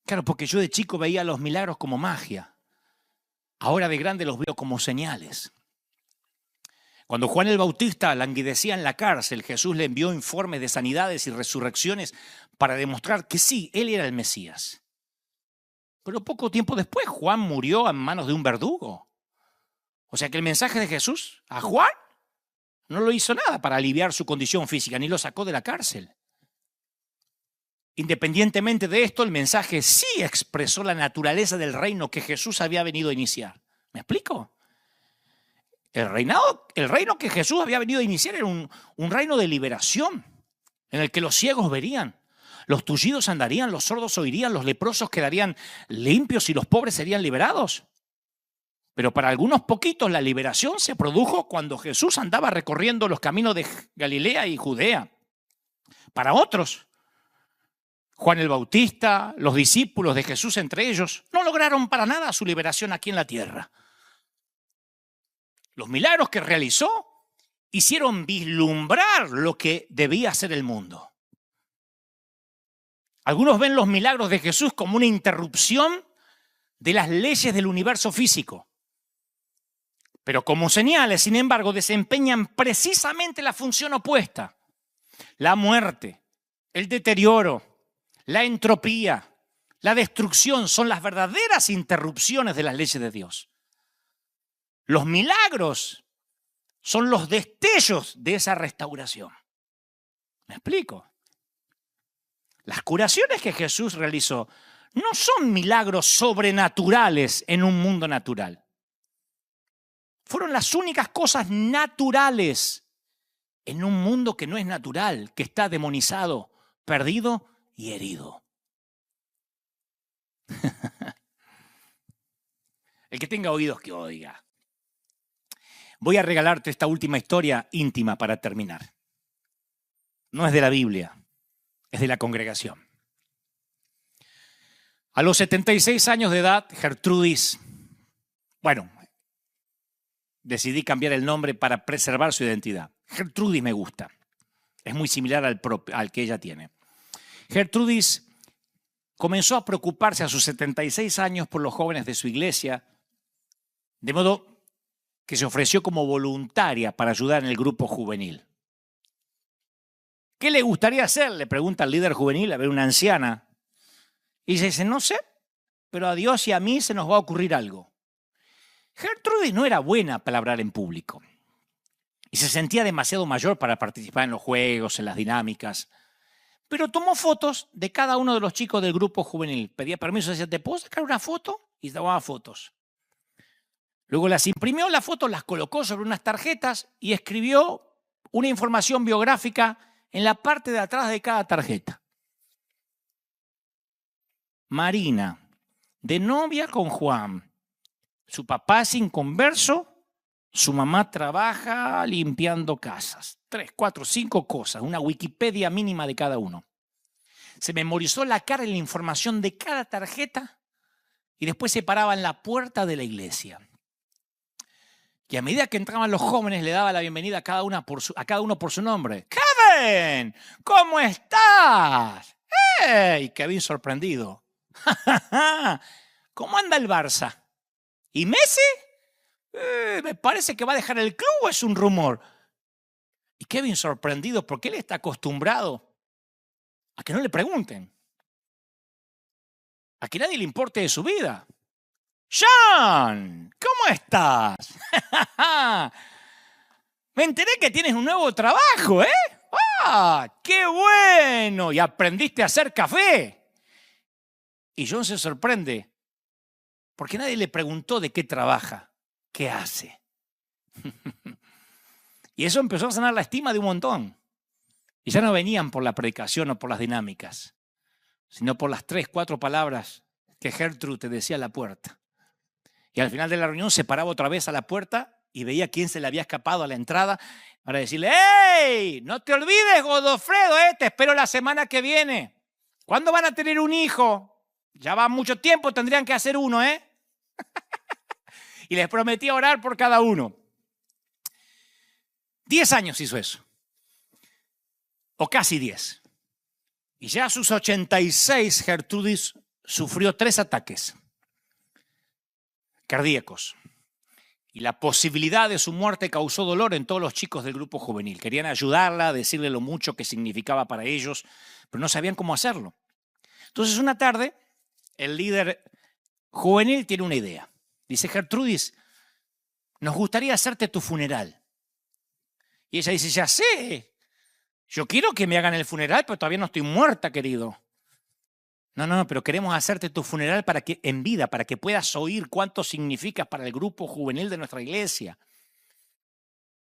Claro, porque yo de chico veía los milagros como magia. Ahora de grande los veo como señales. Cuando Juan el Bautista languidecía en la cárcel, Jesús le envió informes de sanidades y resurrecciones para demostrar que sí, Él era el Mesías. Pero poco tiempo después, Juan murió en manos de un verdugo. O sea que el mensaje de Jesús a Juan no lo hizo nada para aliviar su condición física, ni lo sacó de la cárcel. Independientemente de esto, el mensaje sí expresó la naturaleza del reino que Jesús había venido a iniciar. ¿Me explico? El reino que Jesús había venido a iniciar era un reino de liberación, en el que los ciegos verían, los tullidos andarían, los sordos oirían, los leprosos quedarían limpios y los pobres serían liberados. Pero para algunos poquitos la liberación se produjo cuando Jesús andaba recorriendo los caminos de Galilea y Judea. Para otros, Juan el Bautista, los discípulos de Jesús entre ellos, no lograron para nada su liberación aquí en la tierra. Los milagros que realizó hicieron vislumbrar lo que debía ser el mundo. Algunos ven los milagros de Jesús como una interrupción de las leyes del universo físico. Pero como señales, sin embargo, desempeñan precisamente la función opuesta. La muerte, el deterioro, la entropía, la destrucción son las verdaderas interrupciones de las leyes de Dios. Los milagros son los destellos de esa restauración. ¿Me explico? Las curaciones que Jesús realizó no son milagros sobrenaturales en un mundo natural. Fueron las únicas cosas naturales en un mundo que no es natural, que está demonizado, perdido y herido. El que tenga oídos que oiga. Voy a regalarte esta última historia íntima para terminar. No es de la Biblia, es de la congregación. A los 76 años de edad, Gertrudis, decidí cambiar el nombre para preservar su identidad. Gertrudis me gusta. Es muy similar al que ella tiene. Gertrudis comenzó a preocuparse a sus 76 años por los jóvenes de su iglesia, de modo que se ofreció como voluntaria para ayudar en el grupo juvenil. ¿Qué le gustaría hacer?, le pregunta al líder juvenil, a ver, una anciana. Y dice, no sé, pero a Dios y a mí se nos va a ocurrir algo. Gertrudis no era buena para hablar en público y se sentía demasiado mayor para participar en los juegos, en las dinámicas. Pero tomó fotos de cada uno de los chicos del grupo juvenil. Pedía permiso, decía, ¿te puedo sacar una foto? Y tomaba fotos. Luego las imprimió, las fotos las colocó sobre unas tarjetas y escribió una información biográfica en la parte de atrás de cada tarjeta. Marina, de novia con Juan. Su papá es inconverso, su mamá trabaja limpiando casas. 3, 4, 5 cosas, una Wikipedia mínima de cada uno. Se memorizó la cara y la información de cada tarjeta y después se paraba en la puerta de la iglesia. Y a medida que entraban los jóvenes le daba la bienvenida a cada uno por su nombre. ¡Kevin! ¿Cómo estás? ¡Hey! Kevin sorprendido. ¿Cómo anda el Barça? ¿Y Messi? Me parece que va a dejar el club, ¿o es un rumor? Y Kevin sorprendido porque él está acostumbrado a que no le pregunten, a que nadie le importe de su vida. John, ¿cómo estás? Me enteré que tienes un nuevo trabajo, ¿eh? ¡Ah, qué bueno! Y aprendiste a hacer café. Y John se sorprende porque nadie le preguntó de qué trabaja, qué hace. Y eso empezó a sanar la estima de un montón. Y ya no venían por la predicación o por las dinámicas, sino por las 3, 4 palabras que Gertrude te decía a la puerta. Y al final de la reunión se paraba otra vez a la puerta y veía quién se le había escapado a la entrada para decirle, ¡hey! No te olvides, Godofredo, te espero la semana que viene. ¿Cuándo van a tener un hijo? Ya va mucho tiempo, tendrían que hacer uno, Y les prometí orar por cada uno. 10 años hizo eso. O casi 10. Y ya a sus 86, Gertrudis sufrió 3 ataques cardíacos. Y la posibilidad de su muerte causó dolor en todos los chicos del grupo juvenil. Querían ayudarla, decirle lo mucho que significaba para ellos, pero no sabían cómo hacerlo. Entonces una tarde, el líder juvenil tiene una idea. Dice, Gertrudis, nos gustaría hacerte tu funeral. Y ella dice, ya sé, yo quiero que me hagan el funeral, pero todavía no estoy muerta, querido. No, pero queremos hacerte tu funeral en vida, para que puedas oír cuánto significas para el grupo juvenil de nuestra iglesia.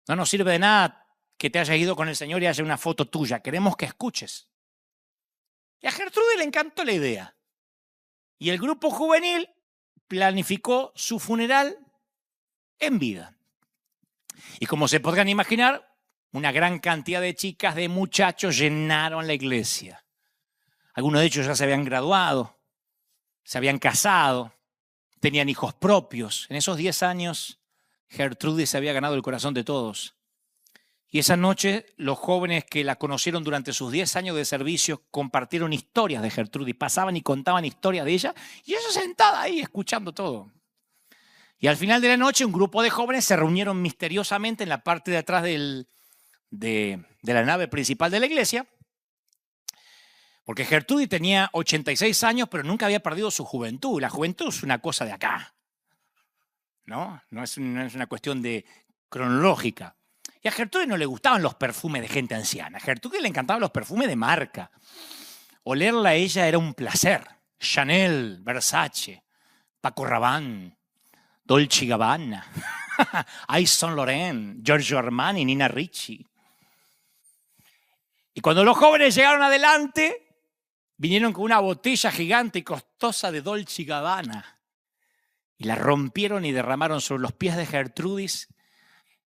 No nos sirve de nada que te hayas ido con el Señor y haya una foto tuya. Queremos que escuches. Y a Gertrudis le encantó la idea. Y el grupo juvenil planificó su funeral en vida. Y como se podrán imaginar, una gran cantidad de chicas, de muchachos llenaron la iglesia. Algunos de ellos ya se habían graduado, se habían casado, tenían hijos propios. En esos 10 años, Gertrudis se había ganado el corazón de todos. Y esa noche, los jóvenes que la conocieron durante sus 10 años de servicio compartieron historias de Gertrudis, pasaban y contaban historias de ella, y ella sentada ahí escuchando todo. Y al final de la noche, un grupo de jóvenes se reunieron misteriosamente en la parte de atrás de la nave principal de la iglesia, porque Gertrudis tenía 86 años, pero nunca había perdido su juventud. La juventud es una cosa de acá, ¿no? No es una cuestión cronológica. Y a Gertrudis no le gustaban los perfumes de gente anciana. A Gertrudis le encantaban los perfumes de marca. Olerla a ella era un placer. Chanel, Versace, Paco Rabanne, Dolce & Gabbana, Yves Saint Laurent, Giorgio Armani, Nina Ricci. Y cuando los jóvenes llegaron adelante, vinieron con una botella gigante y costosa de Dolce & Gabbana. Y la rompieron y derramaron sobre los pies de Gertrudis,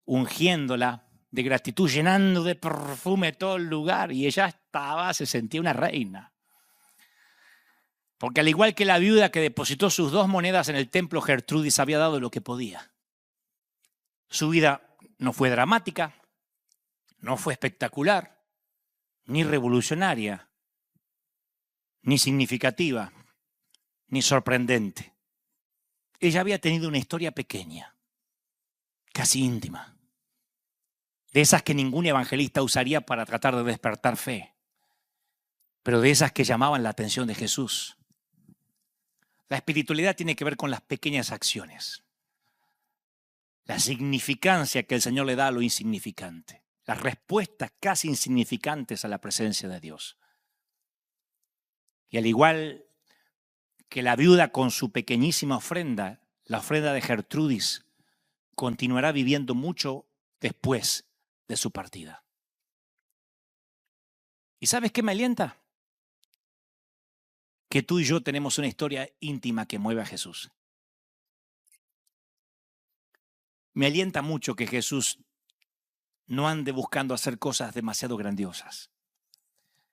ungiéndola de gratitud, llenando de perfume todo el lugar. Y ella se sentía una reina. Porque al igual que la viuda que depositó sus 2 monedas en el templo, Gertrudis había dado lo que podía. Su vida no fue dramática, no fue espectacular, ni revolucionaria, ni significativa, ni sorprendente. Ella había tenido una historia pequeña, casi íntima, de esas que ningún evangelista usaría para tratar de despertar fe, pero de esas que llamaban la atención de Jesús. La espiritualidad tiene que ver con las pequeñas acciones, la significancia que el Señor le da a lo insignificante, las respuestas casi insignificantes a la presencia de Dios. Y al igual que la viuda con su pequeñísima ofrenda, la ofrenda de Gertrudis continuará viviendo mucho después de su partida. ¿Y sabes qué me alienta? Que tú y yo tenemos una historia íntima que mueve a Jesús. Me alienta mucho que Jesús no ande buscando hacer cosas demasiado grandiosas,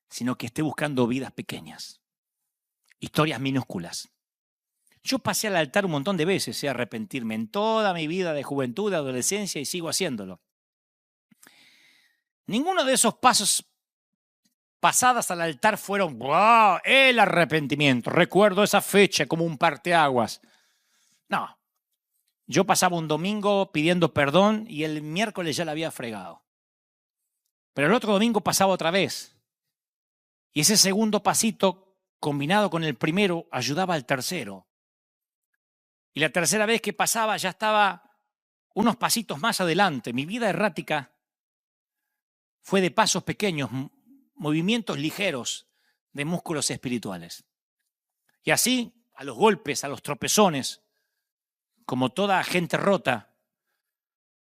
sino que esté buscando vidas pequeñas, historias minúsculas. Yo pasé al altar un montón de veces, a arrepentirme en toda mi vida de juventud, de adolescencia, y sigo haciéndolo. Ninguno de esos pasos pasadas al altar fueron ¡wow! El arrepentimiento. Recuerdo esa fecha como un parteaguas. No. Yo pasaba un domingo pidiendo perdón y el miércoles ya la había fregado. Pero el otro domingo pasaba otra vez. Y ese segundo pasito, combinado con el primero, ayudaba al tercero. Y la tercera vez que pasaba ya estaba unos pasitos más adelante. Mi vida errática fue de pasos pequeños, movimientos ligeros de músculos espirituales. Y así, a los golpes, a los tropezones, como toda gente rota,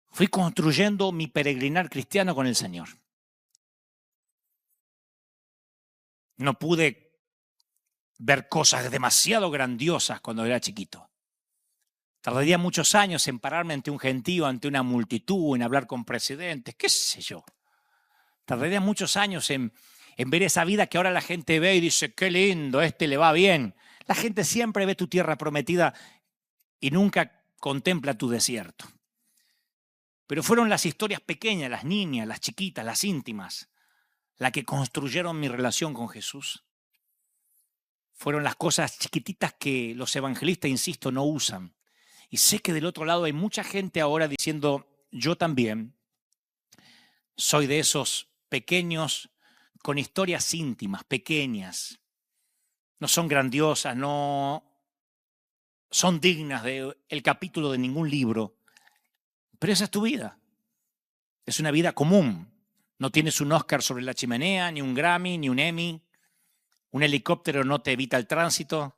fui construyendo mi peregrinar cristiano con el Señor. No pude ver cosas demasiado grandiosas cuando era chiquito. Tardaría muchos años en pararme ante un gentío, ante una multitud, en hablar con presidentes, qué sé yo. Tardaría muchos años en ver esa vida que ahora la gente ve y dice, qué lindo, le va bien. La gente siempre ve tu tierra prometida y nunca contempla tu desierto. Pero fueron las historias pequeñas, las niñas, las chiquitas, las íntimas, las que construyeron mi relación con Jesús. Fueron las cosas chiquititas que los evangelistas, insisto, no usan. Y sé que del otro lado hay mucha gente ahora diciendo, yo también soy de esos pequeños con historias íntimas, pequeñas. No son grandiosas, no son dignas del capítulo de ningún libro. Pero esa es tu vida. Es una vida común. No tienes un Oscar sobre la chimenea, ni un Grammy, ni un Emmy. Un helicóptero no te evita el tránsito.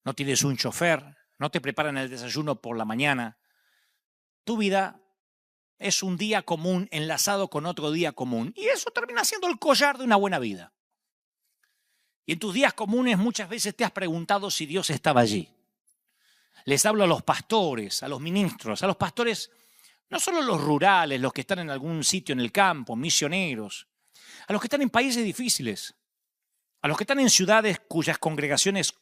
No tienes un chofer. No te preparan el desayuno por la mañana. Tu vida es un día común enlazado con otro día común. Y eso termina siendo el collar de una buena vida. Y en tus días comunes muchas veces te has preguntado si Dios estaba allí. Les hablo a los pastores, a los ministros, a los pastores, no solo los rurales, los que están en algún sitio en el campo, misioneros, a los que están en países difíciles, a los que están en ciudades cuyas congregaciones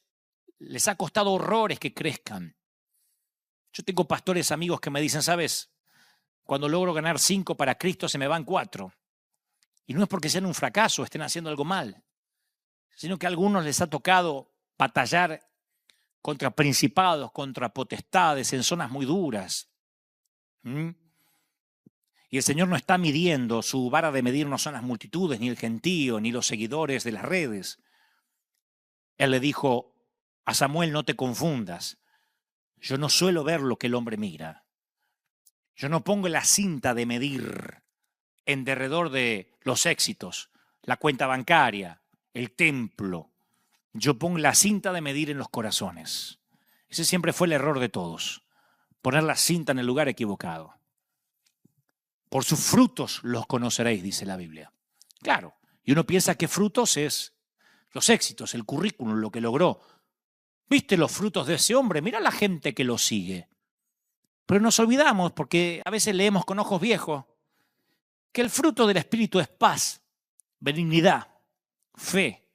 les ha costado horrores que crezcan. Yo tengo pastores amigos que me dicen, ¿sabes? Cuando logro ganar 5 para Cristo se me van 4. Y no es porque sean un fracaso, estén haciendo algo mal, sino que a algunos les ha tocado batallar contra principados, contra potestades, en zonas muy duras. Y el Señor no está midiendo, su vara de medir no son las multitudes, ni el gentío, ni los seguidores de las redes. Él le dijo a Samuel, no te confundas. Yo no suelo ver lo que el hombre mira. Yo no pongo la cinta de medir en derredor de los éxitos, la cuenta bancaria, el templo. Yo pongo la cinta de medir en los corazones. Ese siempre fue el error de todos, poner la cinta en el lugar equivocado. Por sus frutos los conoceréis, dice la Biblia. Claro, y uno piensa que frutos es los éxitos, el currículum, lo que logró. ¿Viste los frutos de ese hombre? Mira la gente que lo sigue. Pero nos olvidamos, porque a veces leemos con ojos viejos, que el fruto del Espíritu es paz, benignidad, fe,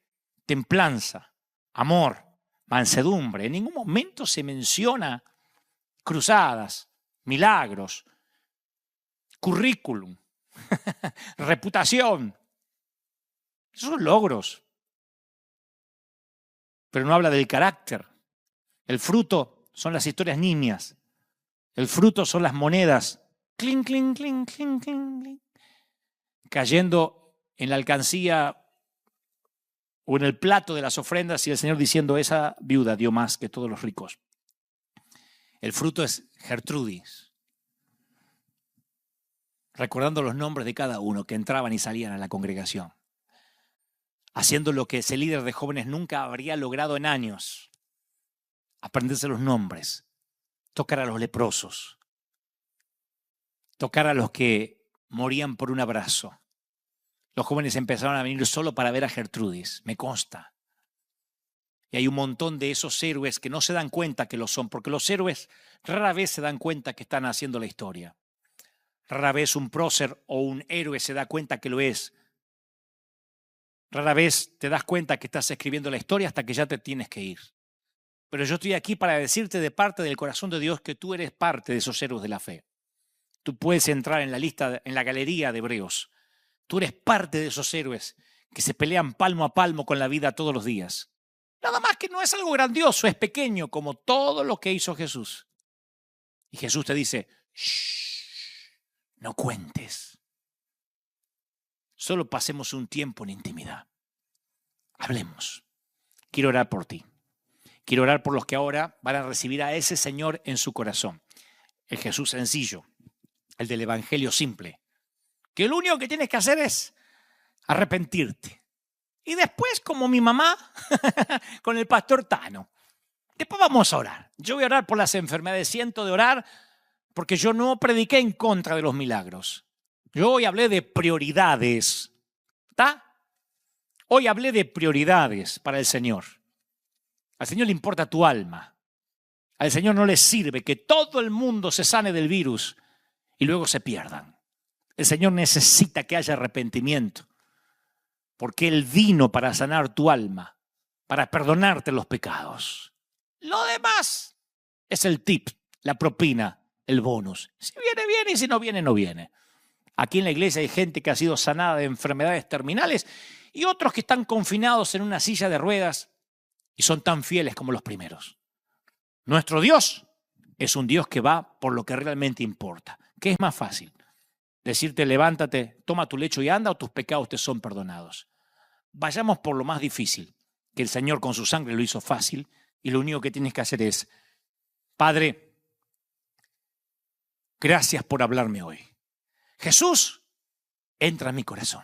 templanza, amor, mansedumbre. En ningún momento se menciona cruzadas, milagros, currículum, reputación. Esos son logros. Pero no habla del carácter. El fruto son las historias nimias. El fruto son las monedas. Cling, cling, cling, cling, cling, cling, cayendo en la alcancía o en el plato de las ofrendas y el Señor diciendo, esa viuda dio más que todos los ricos. El fruto es Gertrudis, recordando los nombres de cada uno que entraban y salían a la congregación, haciendo lo que ese líder de jóvenes nunca habría logrado en años, aprenderse los nombres, tocar a los leprosos, tocar a los que morían por un abrazo. Los jóvenes empezaron a venir solo para ver a Gertrudis, me consta. Y hay un montón de esos héroes que no se dan cuenta que lo son, porque los héroes rara vez se dan cuenta que están haciendo la historia. Rara vez un prócer o un héroe se da cuenta que lo es. Rara vez te das cuenta que estás escribiendo la historia hasta que ya te tienes que ir. Pero yo estoy aquí para decirte de parte del corazón de Dios que tú eres parte de esos héroes de la fe. Tú puedes entrar en la lista, en la galería de Hebreos. Tú eres parte de esos héroes que se pelean palmo a palmo con la vida todos los días. Nada más que no es algo grandioso, es pequeño como todo lo que hizo Jesús. Y Jesús te dice, shh, no cuentes. Solo pasemos un tiempo en intimidad. Hablemos. Quiero orar por ti. Quiero orar por los que ahora van a recibir a ese Señor en su corazón. El Jesús sencillo, el del Evangelio simple. Que lo único que tienes que hacer es arrepentirte. Y después, como mi mamá, con el pastor Tano. Después vamos a orar. Yo voy a orar por las enfermedades. Siento de orar porque yo no prediqué en contra de los milagros. Yo hoy hablé de prioridades. ¿Está? Hoy hablé de prioridades para el Señor. Al Señor le importa tu alma. Al Señor no le sirve que todo el mundo se sane del virus y luego se pierdan. El Señor necesita que haya arrepentimiento, porque Él vino para sanar tu alma, para perdonarte los pecados. Lo demás es el tip, la propina, el bonus. Si viene, viene, y si no viene, no viene. Aquí en la iglesia hay gente que ha sido sanada de enfermedades terminales y otros que están confinados en una silla de ruedas y son tan fieles como los primeros. Nuestro Dios es un Dios que va por lo que realmente importa. ¿Qué es más fácil? Decirte, levántate, toma tu lecho y anda, o tus pecados te son perdonados. Vayamos por lo más difícil, que el Señor con su sangre lo hizo fácil, y lo único que tienes que hacer es, Padre, gracias por hablarme hoy. Jesús, entra en mi corazón.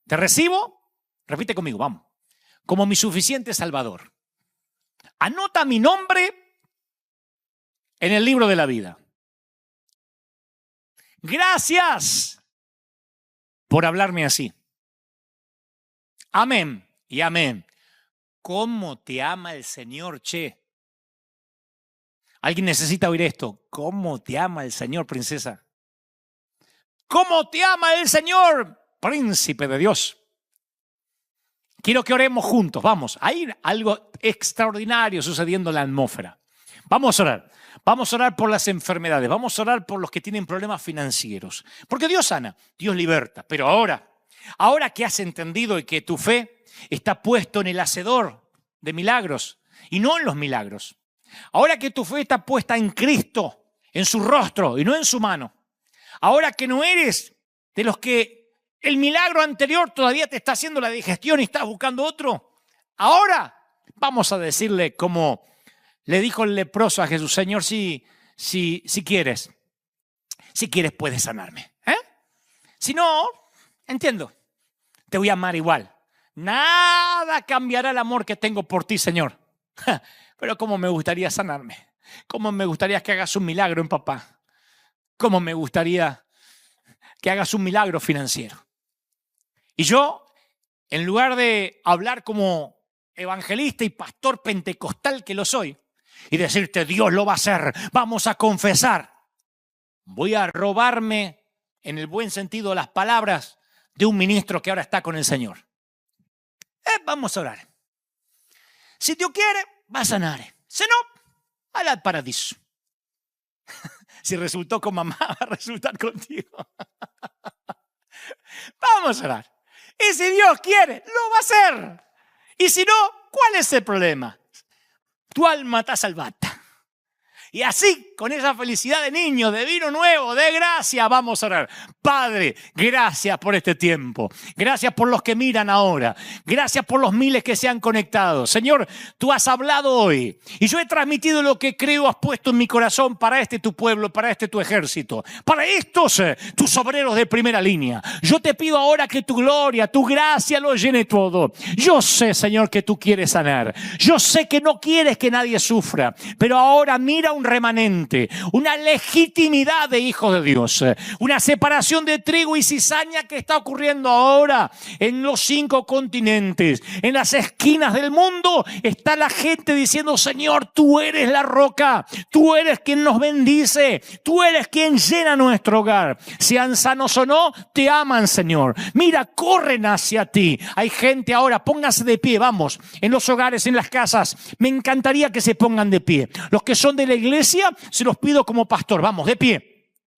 Te recibo, repite conmigo, vamos, como mi suficiente Salvador. Anota mi nombre en el libro de la vida. Gracias por hablarme así. Amén y amén. ¿Cómo te ama el Señor, che? ¿Alguien necesita oír esto? ¿Cómo te ama el Señor, princesa? ¿Cómo te ama el Señor, príncipe de Dios? Quiero que oremos juntos, vamos. Hay algo extraordinario sucediendo en la atmósfera. Vamos a orar. Vamos a orar por las enfermedades. Vamos a orar por los que tienen problemas financieros. Porque Dios sana, Dios liberta. Pero ahora que has entendido y que tu fe está puesto en el hacedor de milagros y no en los milagros. Ahora que tu fe está puesta en Cristo, en su rostro y no en su mano. Ahora que no eres de los que el milagro anterior todavía te está haciendo la digestión y estás buscando otro. Ahora vamos a decirle como le dijo el leproso a Jesús, Señor, si quieres puedes sanarme. Si no, entiendo, te voy a amar igual. Nada cambiará el amor que tengo por ti, Señor. Pero cómo me gustaría sanarme. Cómo me gustaría que hagas un milagro en papá. Cómo me gustaría que hagas un milagro financiero. Y yo, en lugar de hablar como evangelista y pastor pentecostal que lo soy, y decirte Dios lo va a hacer, vamos a confesar, voy a robarme, en el buen sentido, las palabras de un ministro que ahora está con el Señor. Vamos a orar. Si Dios quiere, va a sanar. Si no, al paradiso. Si resultó con mamá, va a resultar contigo. Vamos a orar. Y si Dios quiere, lo va a hacer. Y si no, ¿cuál es el problema? Tu alma está salvada. Y así, con esa felicidad de niño, de vino nuevo, de gracia, vamos a orar. Padre, gracias por este tiempo. Gracias por los que miran ahora. Gracias por los miles que se han conectado. Señor, tú has hablado hoy. Y yo he transmitido lo que creo has puesto en mi corazón para tu pueblo, para tu ejército. Para estos, tus obreros de primera línea. Yo te pido ahora que tu gloria, tu gracia lo llene todo. Yo sé, Señor, que tú quieres sanar. Yo sé que no quieres que nadie sufra. Pero ahora mira un remanente, una legitimidad de hijos de Dios, una separación de trigo y cizaña que está ocurriendo ahora en los 5 continentes, en las esquinas del mundo. Está la gente diciendo, Señor, tú eres la roca, tú eres quien nos bendice, tú eres quien llena nuestro hogar. Sean sanos o no, te aman, Señor. Mira, corren hacia ti. Hay gente ahora, pónganse de pie, vamos, en los hogares, en las casas. Me encantaría que se pongan de pie. Los que son de la iglesia, se los pido como pastor. Vamos, de pie.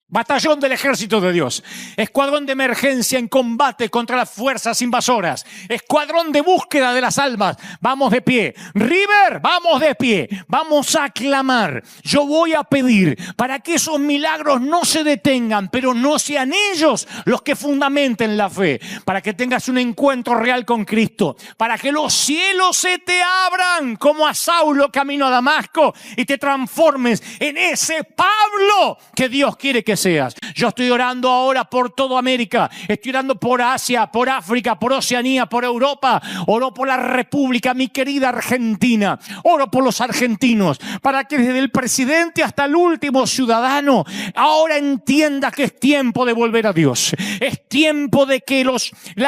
Batallón del ejército de Dios. Escuadrón de emergencia en combate contra las fuerzas invasoras. Escuadrón de búsqueda de las almas. Vamos de pie. River, vamos de pie. Vamos a clamar. Yo voy a pedir para que esos milagros no se detengan, pero no sean ellos los que fundamenten la fe. Para que tengas un encuentro real con Cristo. Para que los cielos se te abran como a Saulo camino a Damasco y te transformes en ese Pablo que Dios quiere que deseas. Yo estoy orando ahora por toda América, estoy orando por Asia, por África, por Oceanía, por Europa. Oro por la República, mi querida Argentina. Oro por los argentinos, para que desde el presidente hasta el último ciudadano ahora entienda que es tiempo de volver a Dios. Es tiempo de que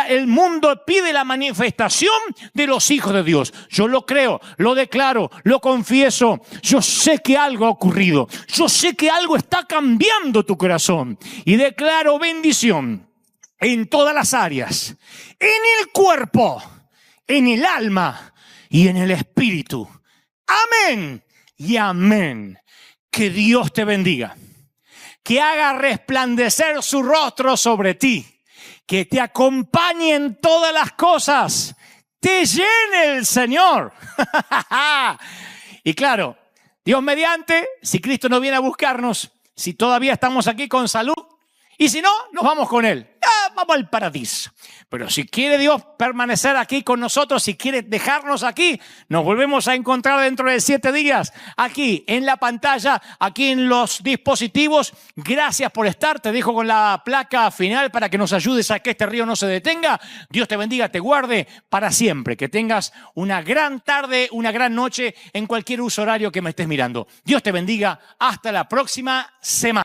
el mundo pide la manifestación de los hijos de Dios. Yo lo creo, lo declaro, lo confieso. Yo sé que algo ha ocurrido. Yo sé que algo está cambiando tu corazón. Y declaro bendición en todas las áreas. En el cuerpo, en el alma y en el espíritu. Amén y amén. Que Dios te bendiga. Que haga resplandecer su rostro sobre ti. Que te acompañe en todas las cosas. Te llene el Señor. Y claro, Dios mediante, si Cristo no viene a buscarnos, si todavía estamos aquí con salud, y si no, nos vamos con Él. Vamos al paraíso. Pero si quiere Dios permanecer aquí con nosotros, si quiere dejarnos aquí, nos volvemos a encontrar dentro de 7 días, aquí en la pantalla, aquí en los dispositivos. Gracias por estar. Te dejo con la placa final para que nos ayudes a que este río no se detenga. Dios te bendiga, te guarde para siempre. Que tengas una gran tarde, una gran noche en cualquier uso horario que me estés mirando. Dios te bendiga. Hasta la próxima semana.